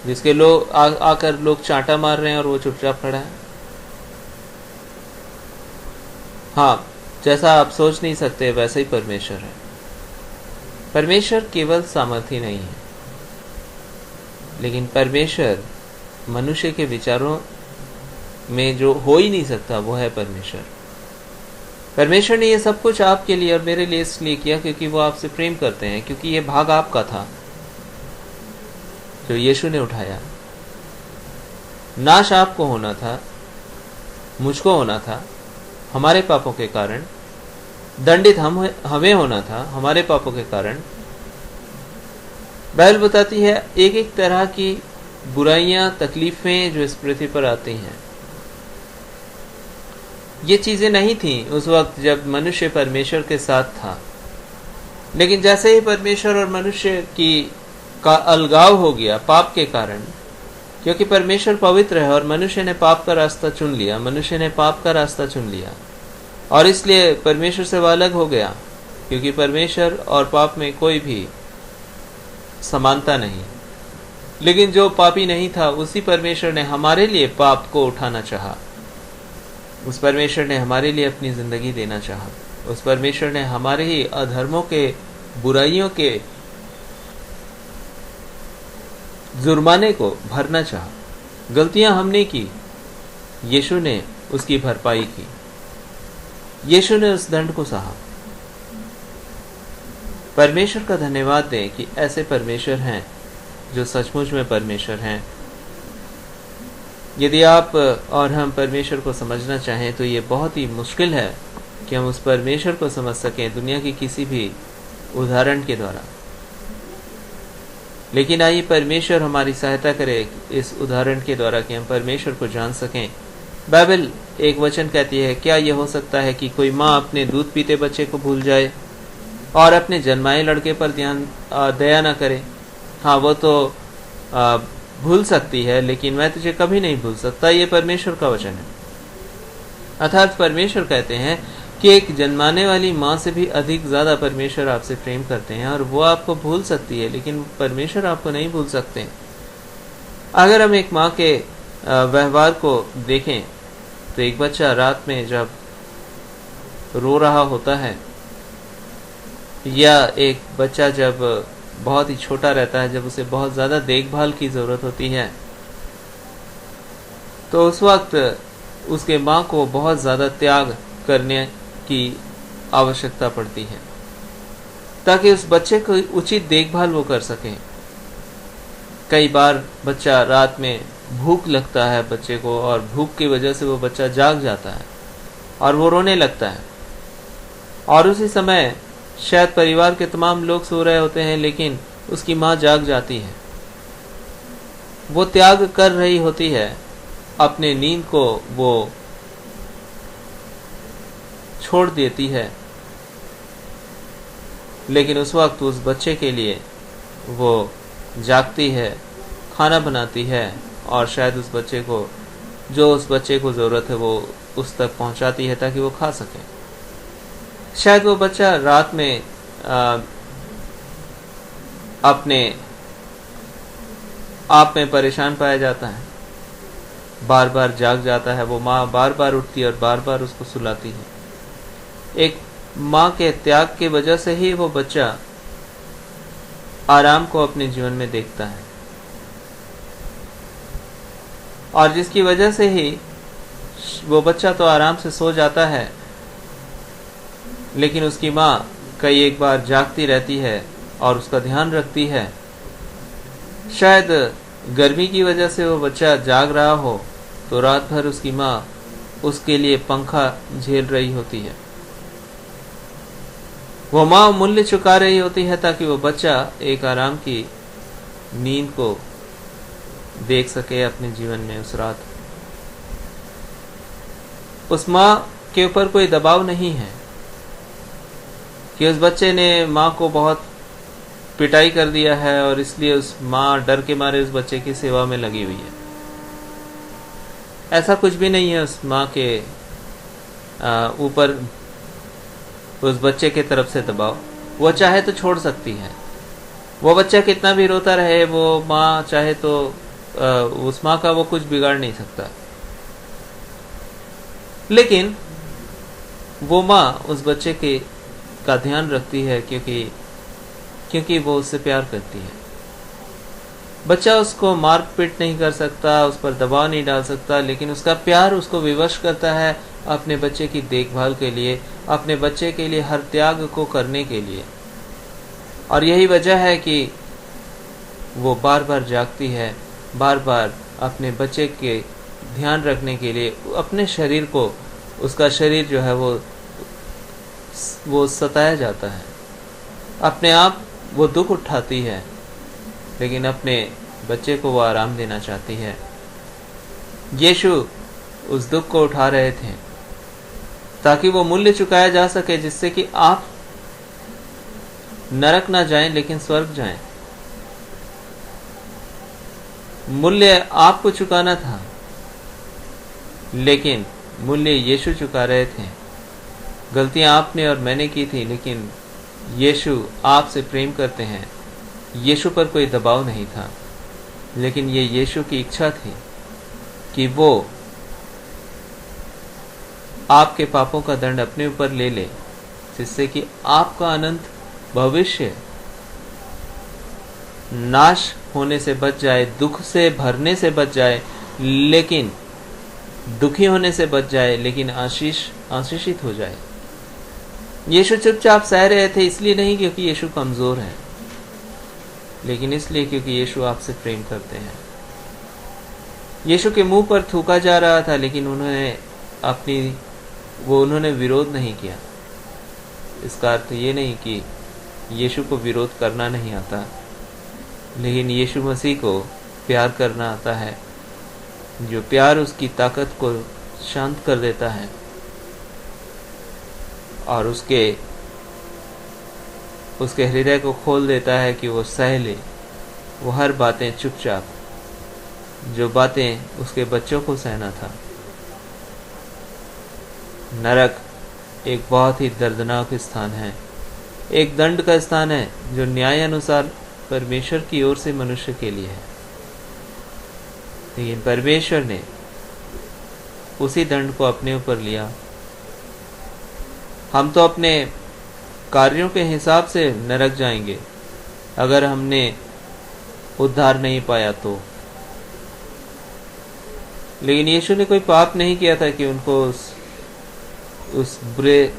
जिसके लोग आकर लोग चांटा मार रहे हैं और वो चुपचाप खड़ा है? हाँ, जैसा आप सोच नहीं सकते वैसा ही परमेश्वर है। परमेश्वर केवल सामर्थी नहीं है, लेकिन परमेश्वर मनुष्य के विचारों में जो हो ही नहीं सकता वो है परमेश्वर। परमेश्वर ने ये सब कुछ आपके लिए और मेरे लिए इसलिए किया क्योंकि वो आपसे प्रेम करते हैं, क्योंकि ये भाग आपका था जो यीशु ने उठाया। नाश आपको होना था, मुझको होना था हमारे पापों के कारण, दंडित हमें होना था हमारे पापों के कारण। बाइबल बताती है एक एक तरह की बुराइयां, तकलीफें जो इस पृथ्वी पर आती हैं, ये चीजें नहीं थी उस वक्त जब मनुष्य परमेश्वर के साथ था। लेकिन जैसे ही परमेश्वर और मनुष्य का अलगाव हो गया पाप के कारण, क्योंकि परमेश्वर पवित्र है और मनुष्य ने पाप का रास्ता चुन लिया, और इसलिए परमेश्वर से वह अलग हो गया, क्योंकि परमेश्वर और पाप में कोई भी समानता नहीं। लेकिन जो पापी नहीं था, उसी परमेश्वर ने हमारे लिए पाप को उठाना चाहा। उस परमेश्वर ने हमारे लिए अपनी जिंदगी देना चाहा। उस परमेश्वर ने हमारे ही अधर्मों के, बुराइयों के जुर्माने को भरना चाहा। गलतियां हमने की, यीशु ने उसकी भरपाई की। यीशु ने उस दंड को सहा। परमेश्वर का धन्यवाद दें कि ऐसे परमेश्वर हैं जो सचमुच में परमेश्वर हैं। यदि आप और हम परमेश्वर को समझना चाहें तो ये बहुत ही मुश्किल है कि हम उस परमेश्वर को समझ सकें दुनिया की किसी भी उदाहरण के द्वारा। लेकिन आइए परमेश्वर हमारी सहायता करे इस उदाहरण के द्वारा कि हम परमेश्वर को जान सकें। बाइबल एक वचन कहती है, क्या यह हो सकता है कि कोई माँ अपने दूध पीते बच्चे को भूल जाए और अपने जन्माए लड़के पर दया न करे? हाँ, वो तो भूल सकती है, लेकिन मैं तुझे कभी नहीं भूल सकता। ये परमेश्वर का वचन है। अर्थात परमेश्वर कहते हैं कि एक जन्माने वाली माँ से भी अधिक ज्यादा परमेश्वर आपसे प्रेम करते हैं, और वो आपको भूल सकती है लेकिन परमेश्वर आपको नहीं भूल सकते। अगर हम एक माँ के व्यवहार को देखें तो एक बच्चा रात में जब रो रहा होता है, या एक बच्चा जब बहुत ही छोटा रहता है, जब उसे बहुत ज्यादा देखभाल की जरूरत होती है, तो उस वक्त उसके माँ को बहुत ज्यादा त्याग करने की आवश्यकता पड़ती है ताकि उस बच्चे को उचित देखभाल वो कर सके। कई बार बच्चा रात में भूख लगता है बच्चे को, और भूख की वजह से वो बच्चा जाग जाता है और वो रोने लगता है, और उसी समय शायद परिवार के तमाम लोग सो रहे होते हैं लेकिन उसकी माँ जाग जाती है। वो त्याग कर रही होती है, अपने नींद को वो छोड़ देती है, लेकिन उस वक्त उस बच्चे के लिए वो जागती है, खाना बनाती है, और शायद उस बच्चे को, जो उस बच्चे को जरूरत है, वो उस तक पहुंचाती है ताकि वो खा सके। शायद वो बच्चा रात में अपने आप में परेशान पाया जाता है, बार बार जाग जाता है। वो माँ बार बार उठती है और बार बार उसको सुलाती है। एक माँ के त्याग की वजह से ही वो बच्चा आराम को अपने जीवन में देखता है, और जिसकी वजह से ही वो बच्चा तो आराम से सो जाता है, लेकिन उसकी माँ कई एक बार जागती रहती है और उसका ध्यान रखती है। शायद गर्मी की वजह से वो बच्चा जाग रहा हो तो रात भर उसकी माँ उसके लिए पंखा झेल रही होती है। वो माँ मूल्य चुका रही होती है ताकि वो बच्चा एक आराम की नींद को देख सके अपने जीवन में उस रात। उस माँ के ऊपर कोई दबाव नहीं है कि उस बच्चे ने माँ को बहुत पिटाई कर दिया है और इसलिए उस माँ डर के मारे उस बच्चे की सेवा में लगी हुई है। ऐसा कुछ भी नहीं है उस माँ के ऊपर उस बच्चे के तरफ से दबाव। वो चाहे तो छोड़ सकती है, वो बच्चा कितना भी रोता रहे, वो माँ चाहे तो उस माँ का वो कुछ बिगाड़ नहीं सकता। लेकिन वो माँ उस बच्चे के का ध्यान रखती है क्योंकि वो उससे प्यार करती है। बच्चा उसको मार पीट नहीं कर सकता, उस पर दबाव नहीं डाल सकता, लेकिन उसका प्यार उसको विवश करता है अपने बच्चे की देखभाल के लिए, अपने बच्चे के लिए हर त्याग को करने के लिए। और यही वजह है कि वो बार बार जागती है, बार बार अपने बच्चे के ध्यान रखने के लिए अपने शरीर को, उसका शरीर जो है वो सताया जाता है, अपने आप वो दुख उठाती है, लेकिन अपने बच्चे को वो आराम देना चाहती है। यीशु उस दुख को उठा रहे थे ताकि वो मूल्य चुकाया जा सके, जिससे कि आप नरक ना जाएं लेकिन स्वर्ग जाएं। मूल्य आपको चुकाना था, लेकिन मूल्य यीशु चुका रहे थे गलतियां आपने और मैंने की थी, लेकिन यीशु आपसे प्रेम करते हैं। यीशु पर कोई दबाव नहीं था, लेकिन ये यीशु की इच्छा थी कि वो आपके पापों का दंड अपने ऊपर ले ले, जिससे कि आपका अनंत भविष्य नाश होने से बच जाए, दुख से भरने से बच जाए, लेकिन दुखी होने से बच जाए, लेकिन आशीषित हो जाए। यीशु चुपचाप सह रहे थे, इसलिए नहीं क्योंकि यीशु कमजोर है, लेकिन इसलिए क्योंकि यीशु आपसे प्रेम करते हैं। यीशु के मुंह पर थूका जा रहा था, लेकिन उन्होंने विरोध नहीं किया। इसका अर्थ ये नहीं कि यीशु को विरोध करना नहीं आता, लेकिन यीशु मसीह को प्यार करना आता है, जो प्यार उसकी ताकत को शांत कर देता है और उसके हृदय को खोल देता है कि वो सह ले वो हर बातें चुपचाप, जो बातें उसके बच्चों को सहना था। नरक एक बहुत ही दर्दनाक स्थान है, एक दंड का स्थान है, जो न्याय अनुसार परमेश्वर की ओर से मनुष्य के लिए है। लेकिन परमेश्वर ने उसी दंड को अपने ऊपर लिया। हम तो अपने कार्यों के हिसाब से नरक जाएंगे अगर हमने उद्धार नहीं पाया तो। लेकिन यीशु ने कोई पाप नहीं किया था कि उनको उस बुरे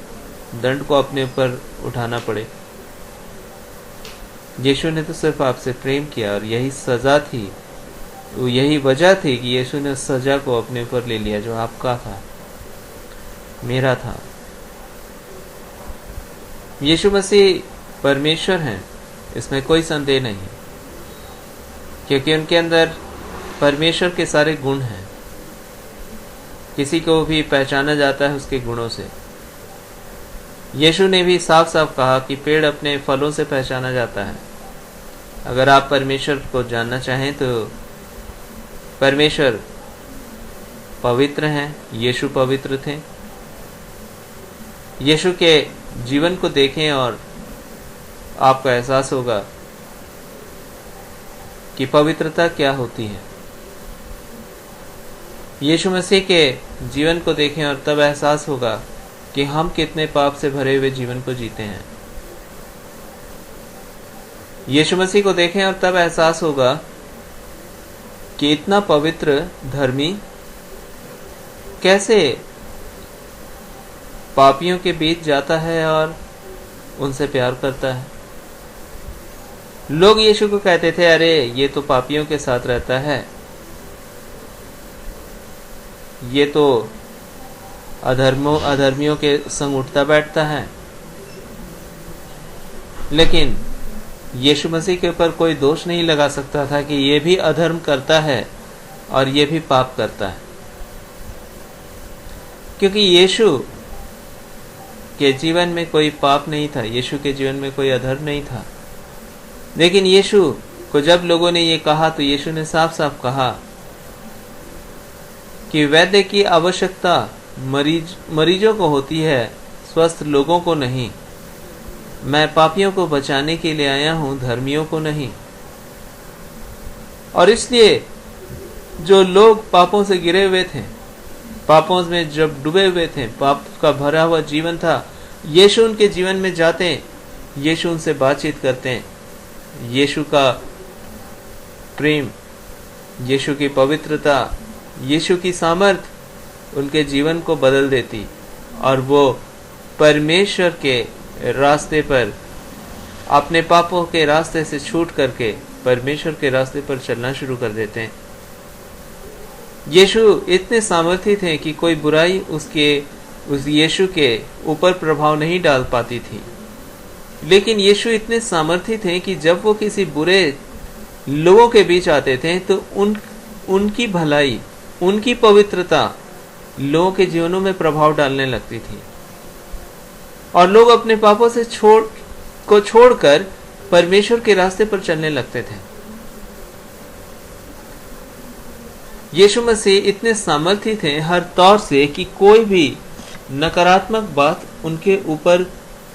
दंड को अपने ऊपर उठाना पड़े। यीशु ने तो सिर्फ आपसे प्रेम किया, और यही सजा थी, यही वजह थी कि यीशु ने उस सजा को अपने ऊपर ले लिया जो आपका था, मेरा था। यीशु मसीह परमेश्वर हैं, इसमें कोई संदेह नहीं, क्योंकि उनके अंदर परमेश्वर के सारे गुण हैं। किसी को भी पहचाना जाता है उसके गुणों से। यीशु ने भी साफ साफ कहा कि पेड़ अपने फलों से पहचाना जाता है। अगर आप परमेश्वर को जानना चाहें तो परमेश्वर पवित्र हैं, यीशु पवित्र थे। यीशु के जीवन को देखें और आपको एहसास होगा कि पवित्रता क्या होती है। यीशु मसीह के जीवन को देखें और तब एहसास होगा कि हम कितने पाप से भरे हुए जीवन को जीते हैं। यीशु मसीह को देखें और तब एहसास होगा कि इतना पवित्र धर्मी कैसे पापियों के बीच जाता है और उनसे प्यार करता है। लोग यीशु को कहते थे, अरे ये तो पापियों के साथ रहता है, ये तो अधर्मियों के संग उठता बैठता है। लेकिन यीशु मसीह के ऊपर कोई दोष नहीं लगा सकता था कि ये भी अधर्म करता है और ये भी पाप करता है, क्योंकि यीशु के जीवन में कोई पाप नहीं था, यीशु के जीवन में कोई अधर्म नहीं था। लेकिन यीशु को जब लोगों ने ये कहा तो यीशु ने साफ साफ कहा कि वैद्य की आवश्यकता मरीजों को होती है, स्वस्थ लोगों को नहीं। मैं पापियों को बचाने के लिए आया हूं, धर्मियों को नहीं। और इसलिए जो लोग पापों से गिरे हुए थे, पापों में जब डूबे हुए थे, पाप का भरा हुआ जीवन था, यीशु उनके जीवन में जाते, यीशु उनसे बातचीत करते हैं। यीशु का प्रेम, यीशु की पवित्रता, यीशु की सामर्थ उनके जीवन को बदल देती और वो परमेश्वर के रास्ते पर, अपने पापों के रास्ते से छूट करके परमेश्वर के रास्ते पर चलना शुरू कर देते हैं। यीशु इतने सामर्थी थे कि कोई बुराई उस यीशु के ऊपर प्रभाव नहीं डाल पाती थी। लेकिन यीशु इतने सामर्थी थे कि जब वो किसी बुरे लोगों के बीच आते थे तो उनकी भलाई, उनकी पवित्रता लोगों के जीवनों में प्रभाव डालने लगती थी और लोग अपने पापों से छोड़कर परमेश्वर के रास्ते पर चलने लगते थे। यीशु मसीह इतने सामर्थी थे हर तौर से कि कोई भी नकारात्मक बात उनके ऊपर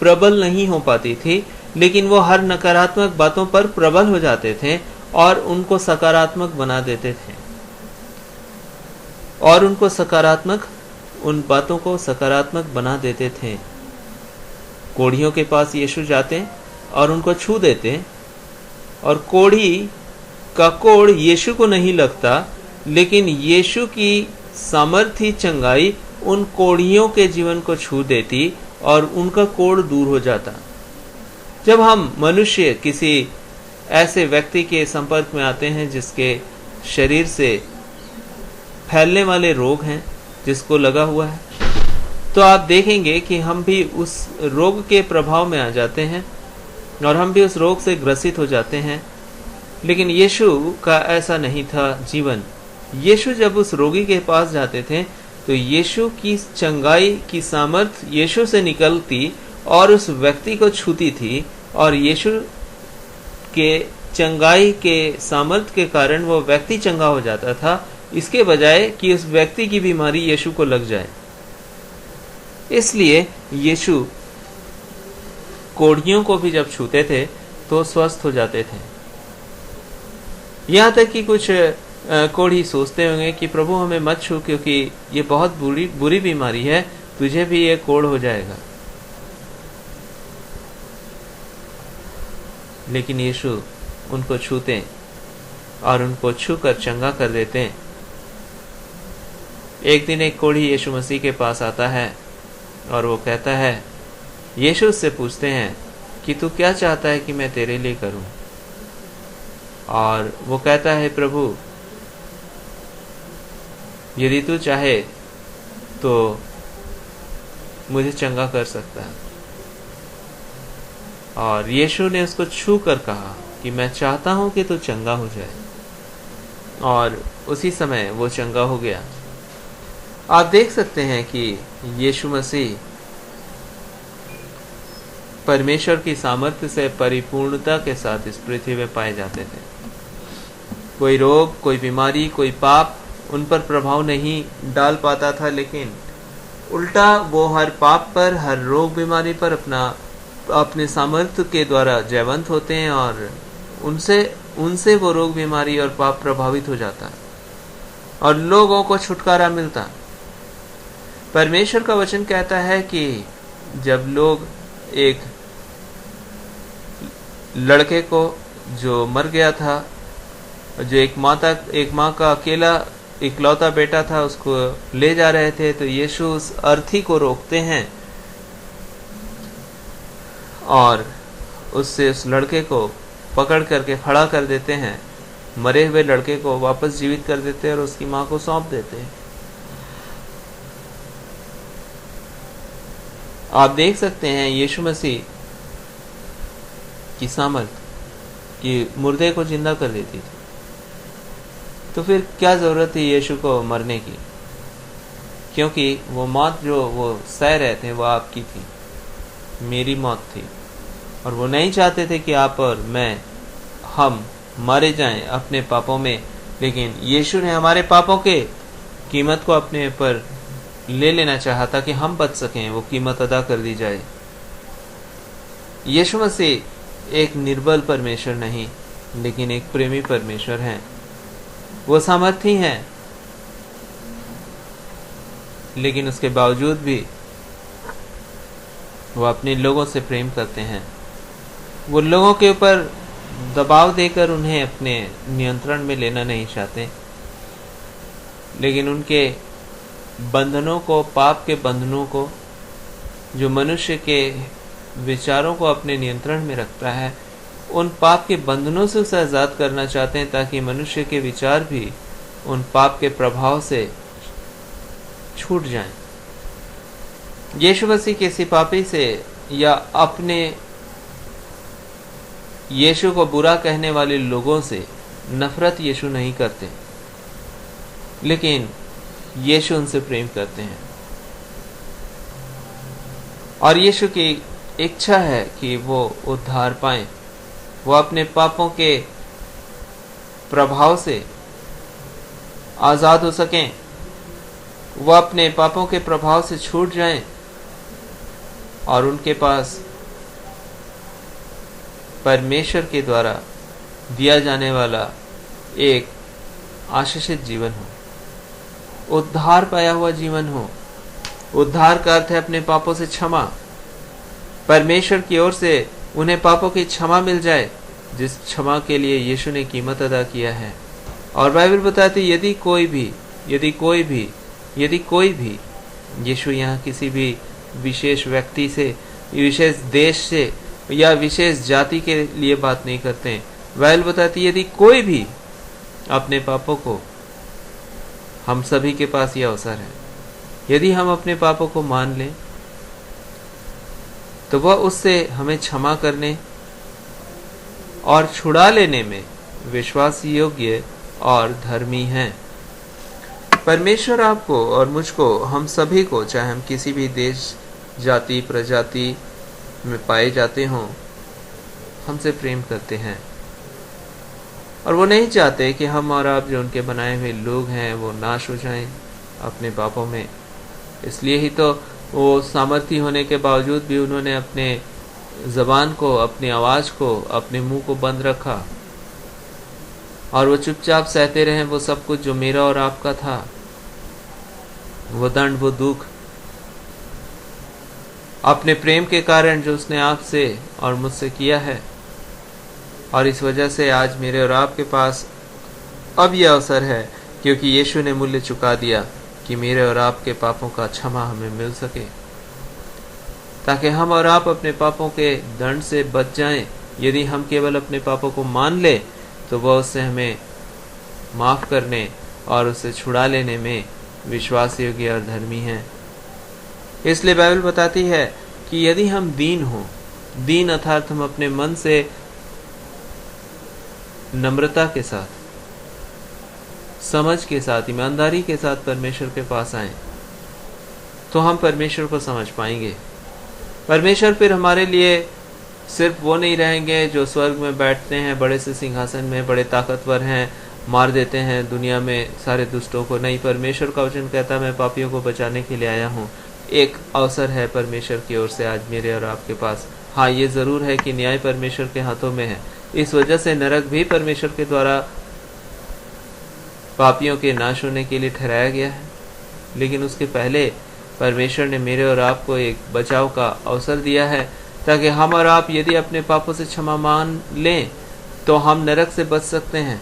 प्रबल नहीं हो पाती थी, लेकिन वो हर नकारात्मक बातों पर प्रबल हो जाते थे और उनको सकारात्मक बना देते थे, और उन बातों को सकारात्मक बना देते थे। कोढ़ियों के पास यीशु जाते और उनको छू देते, और कोढ़ी का कोढ़ यीशु को नहीं लगता, लेकिन यीशु की सामर्थ्य चंगाई उन कोढ़ियों के जीवन को छू देती और उनका कोढ़ दूर हो जाता। जब हम मनुष्य किसी ऐसे व्यक्ति के संपर्क में आते हैं जिसके शरीर से फैलने वाले रोग हैं, जिसको लगा हुआ है, तो आप देखेंगे कि हम भी उस रोग के प्रभाव में आ जाते हैं और हम भी उस रोग से ग्रसित हो जाते हैं। लेकिन यीशु का ऐसा नहीं था जीवन। यीशु जब उस रोगी के पास जाते थे तो यीशु की चंगाई की सामर्थ यीशु से निकलती और उस व्यक्ति को छूती थी, और यीशु के चंगाई के सामर्थ के कारण वो व्यक्ति चंगा हो जाता था, इसके बजाय कि उस व्यक्ति की बीमारी यीशु को लग जाए। इसलिए यीशु कोढ़ियों को भी जब छूते थे तो स्वस्थ हो जाते थे। यहाँ तक कि कुछ कोढ़ी सोचते होंगे कि प्रभु हमें मत छू, क्योंकि ये बहुत बुरी बीमारी है, तुझे भी ये कोढ़ हो जाएगा। लेकिन यीशु उनको छूते और उनको छूकर चंगा कर देते। एक दिन एक कोढ़ी यीशु मसीह के पास आता है और वो कहता है, यीशु उससे पूछते हैं कि तू क्या चाहता है कि मैं तेरे लिए करूं? और वो कहता है, प्रभु यदि तू चाहे तो मुझे चंगा कर सकता है। और यीशु ने उसको छू कर कहा कि मैं चाहता हूं कि तू चंगा हो जाए, और उसी समय वो चंगा हो गया। आप देख सकते हैं कि यीशु मसीह परमेश्वर की सामर्थ्य से परिपूर्णता के साथ इस पृथ्वी में पाए जाते थे। कोई रोग, कोई बीमारी, कोई पाप उन पर प्रभाव नहीं डाल पाता था, लेकिन उल्टा वो हर पाप पर, हर रोग बीमारी पर अपने सामर्थ्य के द्वारा जयवंत होते हैं, और उनसे वो रोग बीमारी और पाप प्रभावित हो जाता और लोगों को छुटकारा मिलता। परमेश्वर का वचन कहता है कि जब लोग एक लड़के को जो मर गया था, जो एक माँ का अकेला इकलौता बेटा था, उसको ले जा रहे थे, तो यीशु उस अर्थी को रोकते हैं और उससे उस लड़के को पकड़ करके खड़ा कर देते हैं। मरे हुए लड़के को वापस जीवित कर देते हैं और उसकी माँ को सौंप देते हैं। आप देख सकते हैं यीशु मसीह की सामर्थ कि मुर्दे को जिंदा कर देती थी। तो फिर क्या जरूरत थी यीशु को मरने की? क्योंकि वो मौत जो वो सह रहे थे वो आपकी थी, मेरी मौत थी, और वो नहीं चाहते थे कि आप और हम मारे जाएं अपने पापों में, लेकिन यीशु ने हमारे पापों के कीमत को अपने पर ले लेना चाहा था कि हम बच सकें, वो कीमत अदा कर दी जाए। यीशु मसीह एक निर्बल परमेश्वर नहीं, लेकिन एक प्रेमी परमेश्वर हैं। वो सामर्थी हैं, लेकिन उसके बावजूद भी वो अपने लोगों से प्रेम करते हैं। वो लोगों के ऊपर दबाव देकर उन्हें अपने नियंत्रण में लेना नहीं चाहते, लेकिन उनके बंधनों को, पाप के बंधनों को, जो मनुष्य के विचारों को अपने नियंत्रण में रखता है, उन पाप के बंधनों से उसे आजाद करना चाहते हैं, ताकि मनुष्य के विचार भी उन पाप के प्रभाव से छूट जाएं। यीशु मसीह किसी पापी से या अपने यीशु को बुरा कहने वाले लोगों से नफरत यीशु नहीं करते, लेकिन यीशु उनसे प्रेम करते हैं। और यीशु की इच्छा है कि वो उद्धार पाएं, वो अपने पापों के प्रभाव से आजाद हो सकें वह अपने पापों के प्रभाव से छूट जाएं और उनके पास परमेश्वर के द्वारा दिया जाने वाला एक आशीषित जीवन हो, उद्धार पाया हुआ जीवन हो। उद्धार का अर्थ है अपने पापों से क्षमा, परमेश्वर की ओर से उन्हें पापों की क्षमा मिल जाए, जिस क्षमा के लिए यीशु ने कीमत अदा किया है। और बाइबल बताती यदि कोई भी यीशु यहाँ किसी भी विशेष व्यक्ति से, विशेष देश से या विशेष जाति के लिए बात नहीं करते हैं। बाइबल बताती यदि कोई भी अपने पापों को, हम सभी के पास यह अवसर है, यदि हम अपने पापों को मान लें तो वह उससे हमें क्षमा करने और छुड़ा लेने में विश्वास योग्य और धर्मी हैं। परमेश्वर आपको और मुझको, हम सभी को, चाहे हम किसी भी देश, जाति, प्रजाति में पाए जाते हों, हमसे प्रेम करते हैं और वो नहीं चाहते कि हम और आप जो उनके बनाए हुए लोग हैं वो नाश हो जाएं अपने पापों में। इसलिए ही तो वो सामर्थ्य होने के बावजूद भी उन्होंने अपने जबान को, अपनी आवाज को, अपने मुंह को बंद रखा और वो चुपचाप सहते रहे वो सब कुछ जो मेरा और आपका था, वो दंड, वो दुख, अपने प्रेम के कारण जो उसने आपसे और मुझसे किया है। और इस वजह से आज मेरे और आपके पास अब यह अवसर है, क्योंकि यीशु ने मूल्य चुका दिया कि मेरे और आपके पापों का क्षमा हमें मिल सके, ताकि हम और आप अपने पापों के दंड से बच जाएं। यदि हम केवल अपने पापों को मान ले तो वह उससे हमें माफ करने और उससे छुड़ा लेने में विश्वास योग्य और धर्मी हैं। इसलिए बाइबल बताती है कि यदि हम दीन हों, दीन अर्थात हम अपने मन से नम्रता के साथ, समझ के साथ, ईमानदारी के साथ परमेश्वर के पास आएं, तो हम परमेश्वर को समझ पाएंगे। परमेश्वर फिर हमारे लिए सिर्फ वो नहीं रहेंगे जो स्वर्ग में बैठते हैं बड़े से सिंहासन में, बड़े ताकतवर हैं, मार देते हैं दुनिया में सारे दुष्टों को। नहीं, परमेश्वर का वचन कहता है मैं पापियों को बचाने के लिए आया हूँ। एक अवसर है परमेश्वर की ओर से आज मेरे और आपके पास। हाँ, ये जरूर है कि न्याय परमेश्वर के हाथों में है। इस वजह से नरक भी परमेश्वर के द्वारा पापियों के नाश होने के लिए ठहराया गया है, लेकिन उसके पहले परमेश्वर ने मेरे और आपको एक बचाव का अवसर दिया है, ताकि हम और आप यदि अपने पापों से क्षमा मान लें तो हम नरक से बच सकते हैं।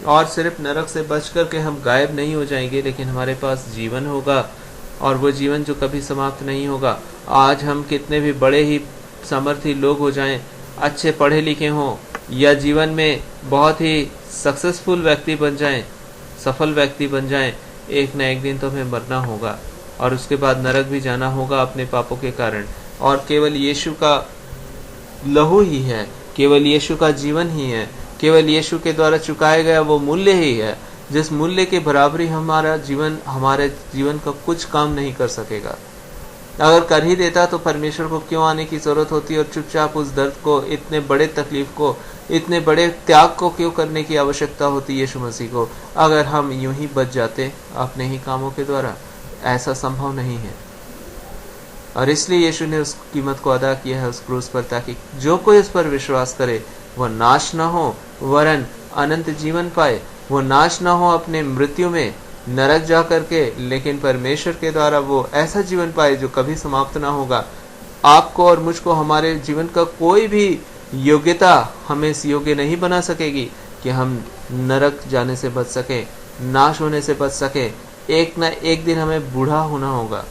और सिर्फ नरक से बच कर के हम गायब नहीं हो जाएंगे, लेकिन हमारे पास जीवन होगा, और वो जीवन जो कभी समाप्त नहीं होगा। आज हम कितने भी बड़े ही सामर्थी लोग हो जाएं, अच्छे पढ़े लिखे हों, या जीवन में बहुत ही सक्सेसफुल व्यक्ति बन जाएं, सफल व्यक्ति बन जाएं, एक न एक दिन तो हमें मरना होगा और उसके बाद नरक भी जाना होगा अपने पापों के कारण। और केवल यीशु का लहू ही है, केवल यीशु का जीवन ही है, केवल यीशु के द्वारा चुकाया गया वो मूल्य ही है, जिस मूल्य के बराबरी हमारे जीवन का कुछ काम नहीं कर सकेगा। अगर कर ही देता तो परमेश्वर को क्यों आने की जरूरत होती और चुपचाप उस दर्द को, इतने बड़े तकलीफ को, इतने बड़े त्याग को क्यों करने की आवश्यकता होती यीशु मसीह को, अगर हम यूं ही बच जाते अपने ही कामों के द्वारा। ऐसा संभव नहीं है। और इसलिए यीशु ने उस कीमत को अदा किया है उस क्रूस पर, ताकि जो कोई उस पर विश्वास करे वह नाश न हो वरन अनंत जीवन पाए। वो नाश न हो अपने मृत्यु में नरक जा करके, लेकिन परमेश्वर के द्वारा वो ऐसा जीवन पाए जो कभी समाप्त ना होगा। आपको और मुझको हमारे जीवन का कोई भी योग्यता हमें इस योग्य नहीं बना सकेगी कि हम नरक जाने से बच सके, नाश होने से बच सके। एक न एक दिन हमें बूढ़ा होना होगा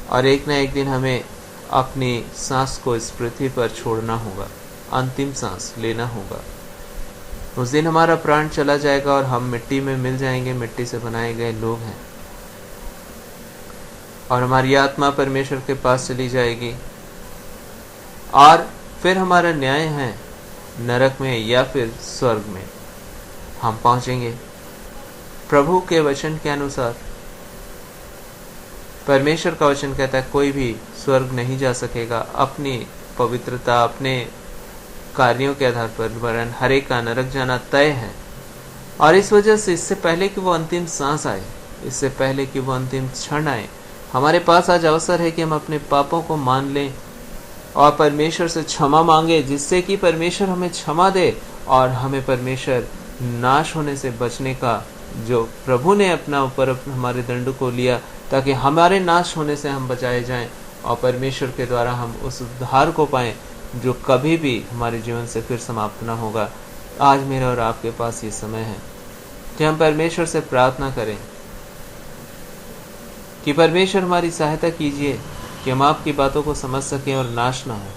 और एक न एक दिन हमें अपनी सांस को इस पृथ्वी पर छोड़ना होगा, अंतिम सांस लेना होगा। उस दिन हमारा प्राण चला जाएगा और हम मिट्टी में मिल जाएंगे, मिट्टी से बनाए गए लोग हैं, और हमारी आत्मा परमेश्वर के पास चली जाएगी। और फिर हमारा न्याय है नरक में या फिर स्वर्ग में हम पहुंचेंगे। प्रभु के वचन के अनुसार परमेश्वर का वचन कहता है कोई भी स्वर्ग नहीं जा सकेगा अपनी पवित्रता, अपने कार्यों के आधार पर, वरन हर एक का नरक जाना तय है। और इस वजह से इससे पहले कि वो अंतिम सांस आए, इससे पहले कि वो अंतिम क्षण आए। हमारे पास आज अवसर है कि हम अपने पापों को मान लें और परमेश्वर से क्षमा मांगे, जिससे कि परमेश्वर हमें क्षमा दे और हमें परमेश्वर नाश होने से बचने का, जो प्रभु ने अपना ऊपर हमारे दंड को लिया ताकि हमारे नाश होने से हम बचाए जाएं और परमेश्वर के द्वारा हम उस उद्धार को पाएं जो कभी भी हमारे जीवन से फिर समाप्त ना होगा। आज मेरे और आपके पास ये समय है कि हम परमेश्वर से प्रार्थना करें कि परमेश्वर हमारी सहायता कीजिए कि हम आपकी बातों को समझ सकें और नाश ना हो।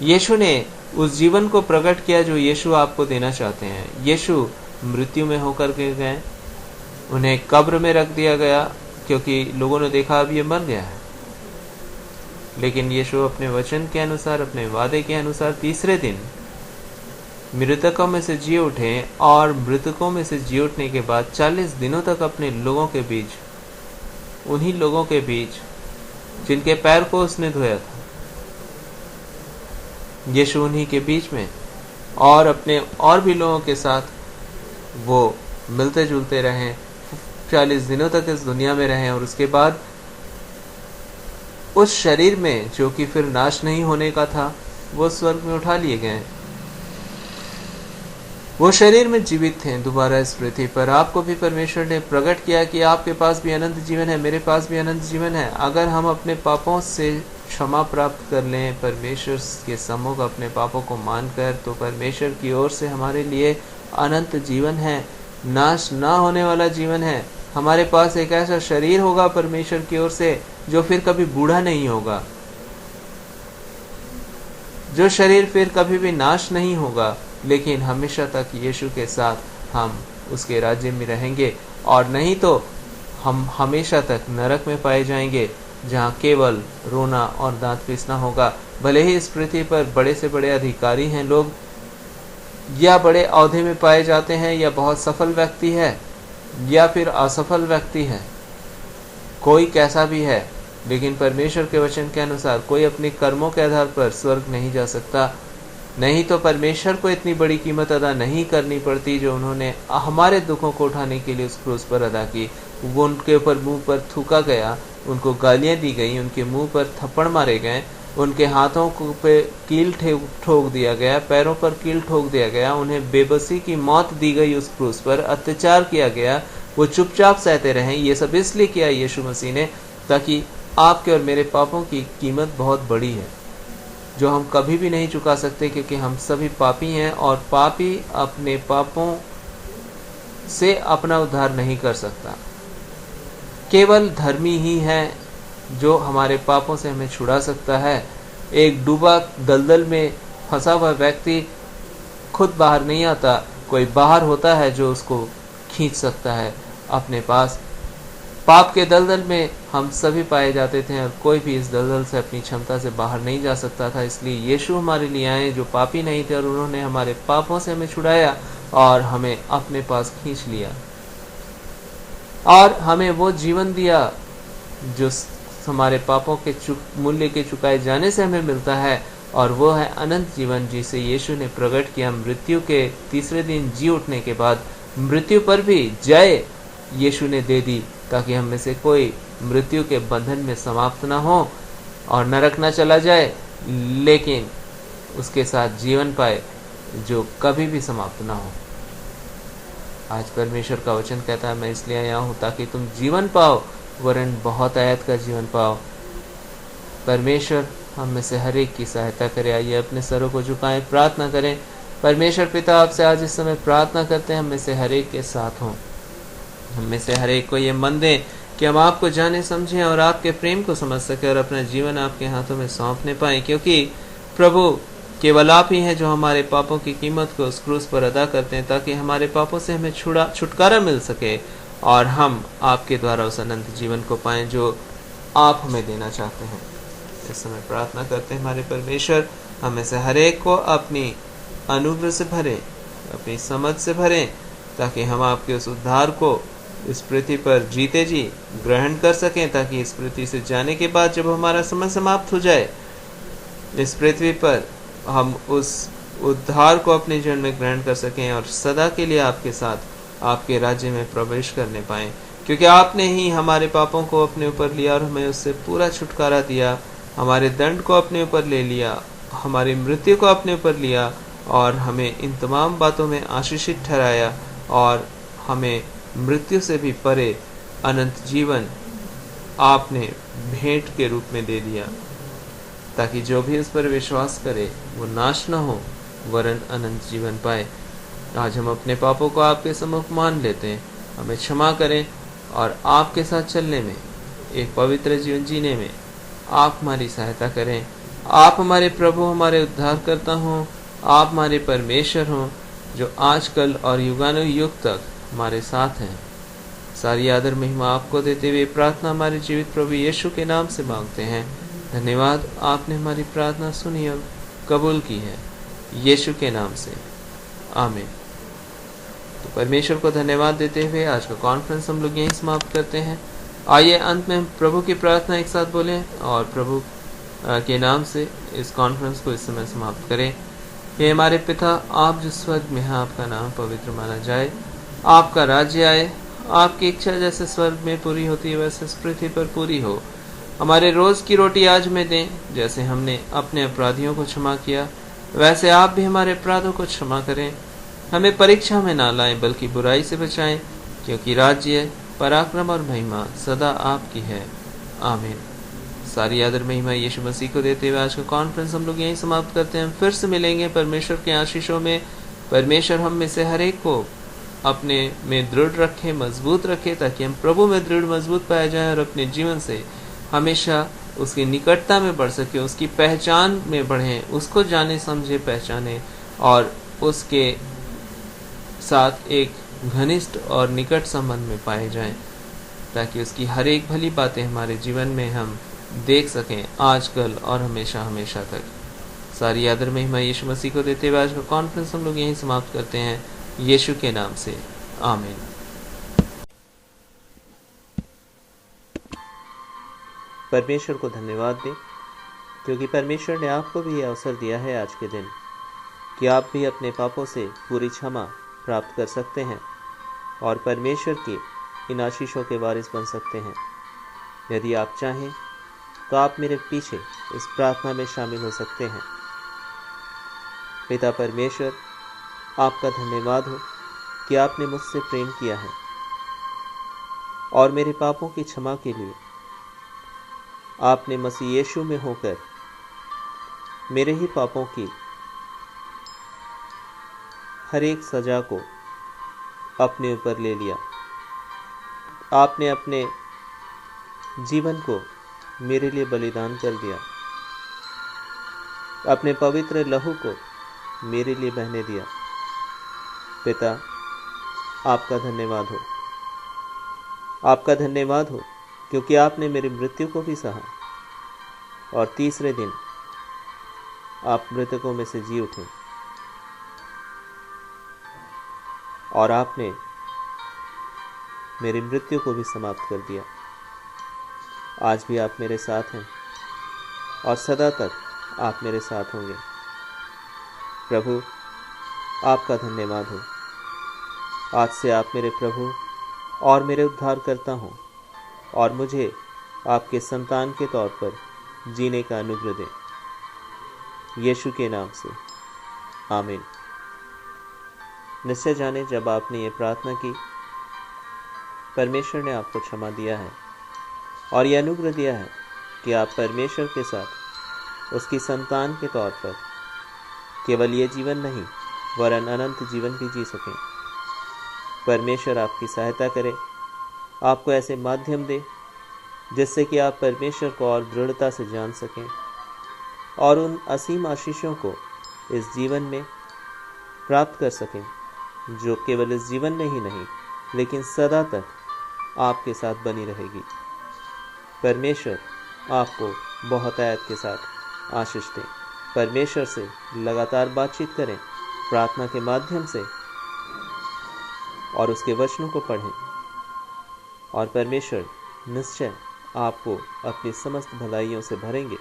यीशु ने उस जीवन को प्रकट किया जो यीशु आपको देना चाहते हैं। यीशु मृत्यु में होकर के गए, उन्हें कब्र में रख दिया गया क्योंकि लोगों ने देखा अब ये मर गया है, लेकिन यीशु अपने वचन के अनुसार, अपने वादे के अनुसार तीसरे दिन मृतकों में से जी उठे और मृतकों में से जी उठने के बाद 40 दिनों तक अपने लोगों के बीच, उन्हीं लोगों के बीच जिनके पैर को उसने धोया था, यीशु उन्हीं के बीच में और अपने और भी लोगों के साथ वो मिलते जुलते रहे, 40 दिनों तक इस दुनिया में रहे और उसके बाद उस शरीर में जो कि फिर नाश नहीं होने का था, वो स्वर्ग में उठा लिए गए। वो शरीर में जीवित थे दोबारा इस पृथ्वी पर। आपको भी परमेश्वर ने प्रकट किया कि आपके पास भी अनंत जीवन है, मेरे पास भी अनंत जीवन है। अगर हम अपने पापों से क्षमा प्राप्त कर लें परमेश्वर के सम्मुख अपने पापों को मानकर, तो परमेश्वर की ओर से हमारे लिए अनंत जीवन है, नाश ना होने वाला जीवन है। हमारे पास एक ऐसा शरीर होगा परमेश्वर की ओर से जो फिर कभी बूढ़ा नहीं होगा, जो शरीर फिर कभी भी नाश नहीं होगा, लेकिन हमेशा तक यीशु के साथ हम उसके राज्य में रहेंगे। और नहीं तो हम हमेशा तक नरक में पाए जाएंगे, जहाँ केवल रोना और दांत पीसना होगा। भले ही इस पृथ्वी पर बड़े से बड़े अधिकारी हैं लोग, या बड़े औहदे में पाए जाते हैं, या बहुत सफल व्यक्ति है, या फिर असफल व्यक्ति है, कोई कैसा भी है, लेकिन परमेश्वर के वचन के अनुसार कोई अपने कर्मों के आधार पर स्वर्ग नहीं जा सकता। नहीं तो परमेश्वर को इतनी बड़ी कीमत अदा नहीं करनी पड़ती जो उन्होंने हमारे दुखों को उठाने के लिए उस क्रूस पर अदा की। वो उनके ऊपर मुंह पर थूका गया, उनको गालियां दी गई, उनके मुंह पर थप्पड़ मारे गए, उनके हाथों पे कील ठोक दिया गया, पैरों पर कील ठोक दिया गया, उन्हें बेबसी की मौत दी गई, उस क्रूस पर अत्याचार किया गया, वो चुपचाप सहते रहे। ये सब इसलिए किया यीशु मसीह ने ताकि आपके और मेरे पापों की कीमत बहुत बड़ी है जो हम कभी भी नहीं चुका सकते, क्योंकि हम सभी पापी हैं और पापी अपने पापों से अपना उद्धार नहीं कर सकता। केवल धर्मी ही है जो हमारे पापों से हमें छुड़ा सकता है। एक डूबा दलदल में फंसा हुआ व्यक्ति खुद बाहर नहीं आता, कोई बाहर होता है जो उसको खींच सकता है अपने पास। पाप के दलदल में हम सभी पाए जाते थे और कोई भी इस दलदल से अपनी क्षमता से बाहर नहीं जा सकता था। इसलिए यीशु हमारे लिए आए जो पापी नहीं थे और उन्होंने हमारे पापों से हमें छुड़ाया और हमें अपने पास खींच लिया और हमें वो जीवन दिया जो हमारे पापों के मूल्य के चुकाए जाने से हमें मिलता है, और वो है अनंत जीवन जिसे यीशु ने प्रकट किया मृत्यु के तीसरे दिन जी उठने के बाद। मृत्यु पर भी जय यीशु ने दे दी ताकि हम में से कोई मृत्यु के बंधन में समाप्त ना हो और नरक ना चला जाए, लेकिन उसके साथ जीवन पाए जो कभी भी समाप्त ना हो। आज परमेश्वर का वचन कहता है, मैं इसलिए आया हूँ ताकि तुम जीवन पाओ, वरन बहुत आयत का जीवन पाओ। परमेश्वर हम में से हर एक की सहायता करे। आइए अपने सरों को झुकाएं, प्रार्थना करें। परमेश्वर पिता, आपसे आज इस समय प्रार्थना करते हैं हम में से हर एक के साथ हों। हम में से हर एक को ये मन दें कि हम आपको जाने समझें और आपके प्रेम को समझ सकें और अपना जीवन आपके हाथों में सौंपने पाएं, क्योंकि प्रभु केवल आप ही हैं जो हमारे पापों की कीमत को उस क्रूस पर अदा करते हैं ताकि हमारे पापों से हमें छुटकारा मिल सके और हम आपके द्वारा उस अनंत जीवन को पाएं जो आप हमें देना चाहते हैं। इस समय प्रार्थना करते हैं हमारे परमेश्वर, हमें से हर एक को अपनी अनुग्रह से भरें, अपनी समझ से भरें, ताकि हम आपके उस उद्धार को इस पृथ्वी पर जीते जी ग्रहण कर सकें, ताकि इस पृथ्वी से जाने के बाद जब हमारा समय समाप्त हो जाए, इस पृथ्वी पर हम उस उद्धार को अपने जीवन में ग्रहण कर सकें और सदा के लिए आपके साथ आपके राज्य में प्रवेश करने पाएं, क्योंकि आपने ही हमारे पापों को अपने ऊपर लिया और हमें उससे पूरा छुटकारा दिया, हमारे दंड को अपने ऊपर ले लिया, हमारी मृत्यु को अपने ऊपर लिया और हमें इन तमाम बातों में आशीषित ठहराया और हमें मृत्यु से भी परे अनंत जीवन आपने भेंट के रूप में दे दिया, ताकि जो भी उस पर विश्वास करे वो नाश न हो वरन अनंत जीवन पाए। आज हम अपने पापों को आपके सम्मुख मान लेते हैं, हमें क्षमा करें और आपके साथ चलने में, एक पवित्र जीवन जीने में आप हमारी सहायता करें। आप हमारे प्रभु, हमारे उद्धारकर्ता हों, आप हमारे परमेश्वर हों, जो आजकल और युगानुयुग तक हमारे साथ हैं। सारी आदर महिमा आपको देते हुए प्रार्थना हमारे जीवित प्रभु यीशु के नाम से मांगते हैं। धन्यवाद, आपने हमारी प्रार्थना सुनी और कबूल की है, यीशु के नाम से, आमीन। तो परमेश्वर को धन्यवाद देते हुए आज का कॉन्फ्रेंस हम लोग यहीं समाप्त करते हैं। आइए अंत में प्रभु की प्रार्थना एक साथ बोलें और प्रभु के नाम से इस कॉन्फ्रेंस को इस समय समाप्त करें। हे हमारे पिता, आप जो स्वर्ग में हैं, आपका नाम पवित्र माना जाए, आपका राज्य आए, आपकी इच्छा जैसे स्वर्ग में पूरी होती है वैसे इस पृथ्वी पर पूरी हो। हमारे रोज की रोटी आज हमें दें, जैसे हमने अपने अपराधियों को क्षमा किया वैसे आप भी हमारे अपराधों को क्षमा करें। हमें परीक्षा में ना लाएं बल्कि बुराई से बचाएं, क्योंकि राज्य, पराक्रम और महिमा सदा आपकी है, आमीन। सारी आदर महिमा यीशु मसीह को देते हुए आज का कॉन्फ्रेंस हम लोग यहीं समाप्त करते हैं। फिर से मिलेंगे परमेश्वर के आशीषों में। परमेश्वर हम में से हर एक को अपने में दृढ़ रखे, मजबूत रखे, ताकि हम प्रभु में दृढ़ मजबूत पाए जाएं और अपने जीवन से हमेशा उसकी निकटता में बढ़ सके, उसकी पहचान में बढ़ें, उसको जाने समझे पहचाने और उसके साथ एक घनिष्ठ और निकट संबंध में पाए जाएं, ताकि उसकी हर एक भली बातें हमारे जीवन में हम देख सकें आजकल और हमेशा हमेशा तक। सारी आदर महिमा यीशु मसीह को देते हुए आज का कॉन्फ्रेंस हम लोग यहीं समाप्त करते हैं, यीशु के नाम से, आमीन। परमेश्वर को धन्यवाद दें, क्योंकि परमेश्वर ने आपको भी यह अवसर दिया है आज के दिन कि आप भी अपने पापों से पूरी क्षमा प्राप्त कर सकते हैं और परमेश्वर की इन आशीषों के वारिस बन सकते हैं। यदि आप चाहें तो आप मेरे पीछे इस प्रार्थना में शामिल हो सकते हैं। पिता परमेश्वर, आपका धन्यवाद हो कि आपने मुझसे प्रेम किया है और मेरे पापों की क्षमा के लिए आपने मसीह यीशु में होकर मेरे ही पापों की हर एक सजा को अपने ऊपर ले लिया। आपने अपने जीवन को मेरे लिए बलिदान कर दिया, अपने पवित्र लहू को मेरे लिए बहने दिया। पिता, आपका धन्यवाद हो, आपका धन्यवाद हो, क्योंकि आपने मेरी मृत्यु को भी सहा और तीसरे दिन आप मृतकों में से जी उठे और आपने मेरी मृत्यु को भी समाप्त कर दिया। आज भी आप मेरे साथ हैं और सदा तक आप मेरे साथ होंगे। प्रभु, आपका धन्यवाद हो। आज से आप मेरे प्रभु और मेरे उद्धारकर्ता हों और मुझे आपके संतान के तौर पर जीने का अनुग्रह दें, यीशु के नाम से, आमीन। निश्चय जाने, जब आपने ये प्रार्थना की, परमेश्वर ने आपको क्षमा दिया है और यह अनुग्रह दिया है कि आप परमेश्वर के साथ उसकी संतान के तौर पर केवल ये जीवन नहीं वरन अनंत जीवन भी जी सकें। परमेश्वर आपकी सहायता करे, आपको ऐसे माध्यम दे जिससे कि आप परमेश्वर को और दृढ़ता से जान सकें और उन असीम आशीषों को इस जीवन में प्राप्त कर सकें, जो केवल इस जीवन में ही नहीं लेकिन सदा तक आपके साथ बनी रहेगी। परमेश्वर आपको बहुत आयत के साथ आशीष दें। परमेश्वर से लगातार बातचीत करें प्रार्थना के माध्यम से और उसके वचनों को पढ़ें और परमेश्वर निश्चय आपको अपनी समस्त भलाइयों से भरेंगे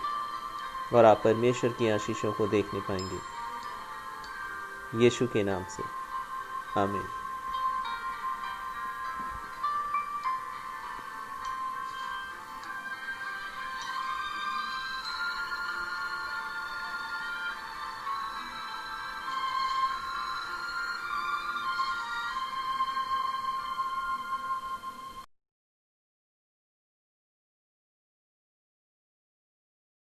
और आप परमेश्वर की आशीषों को देखने पाएंगे, यीशु के नाम से, आमीन।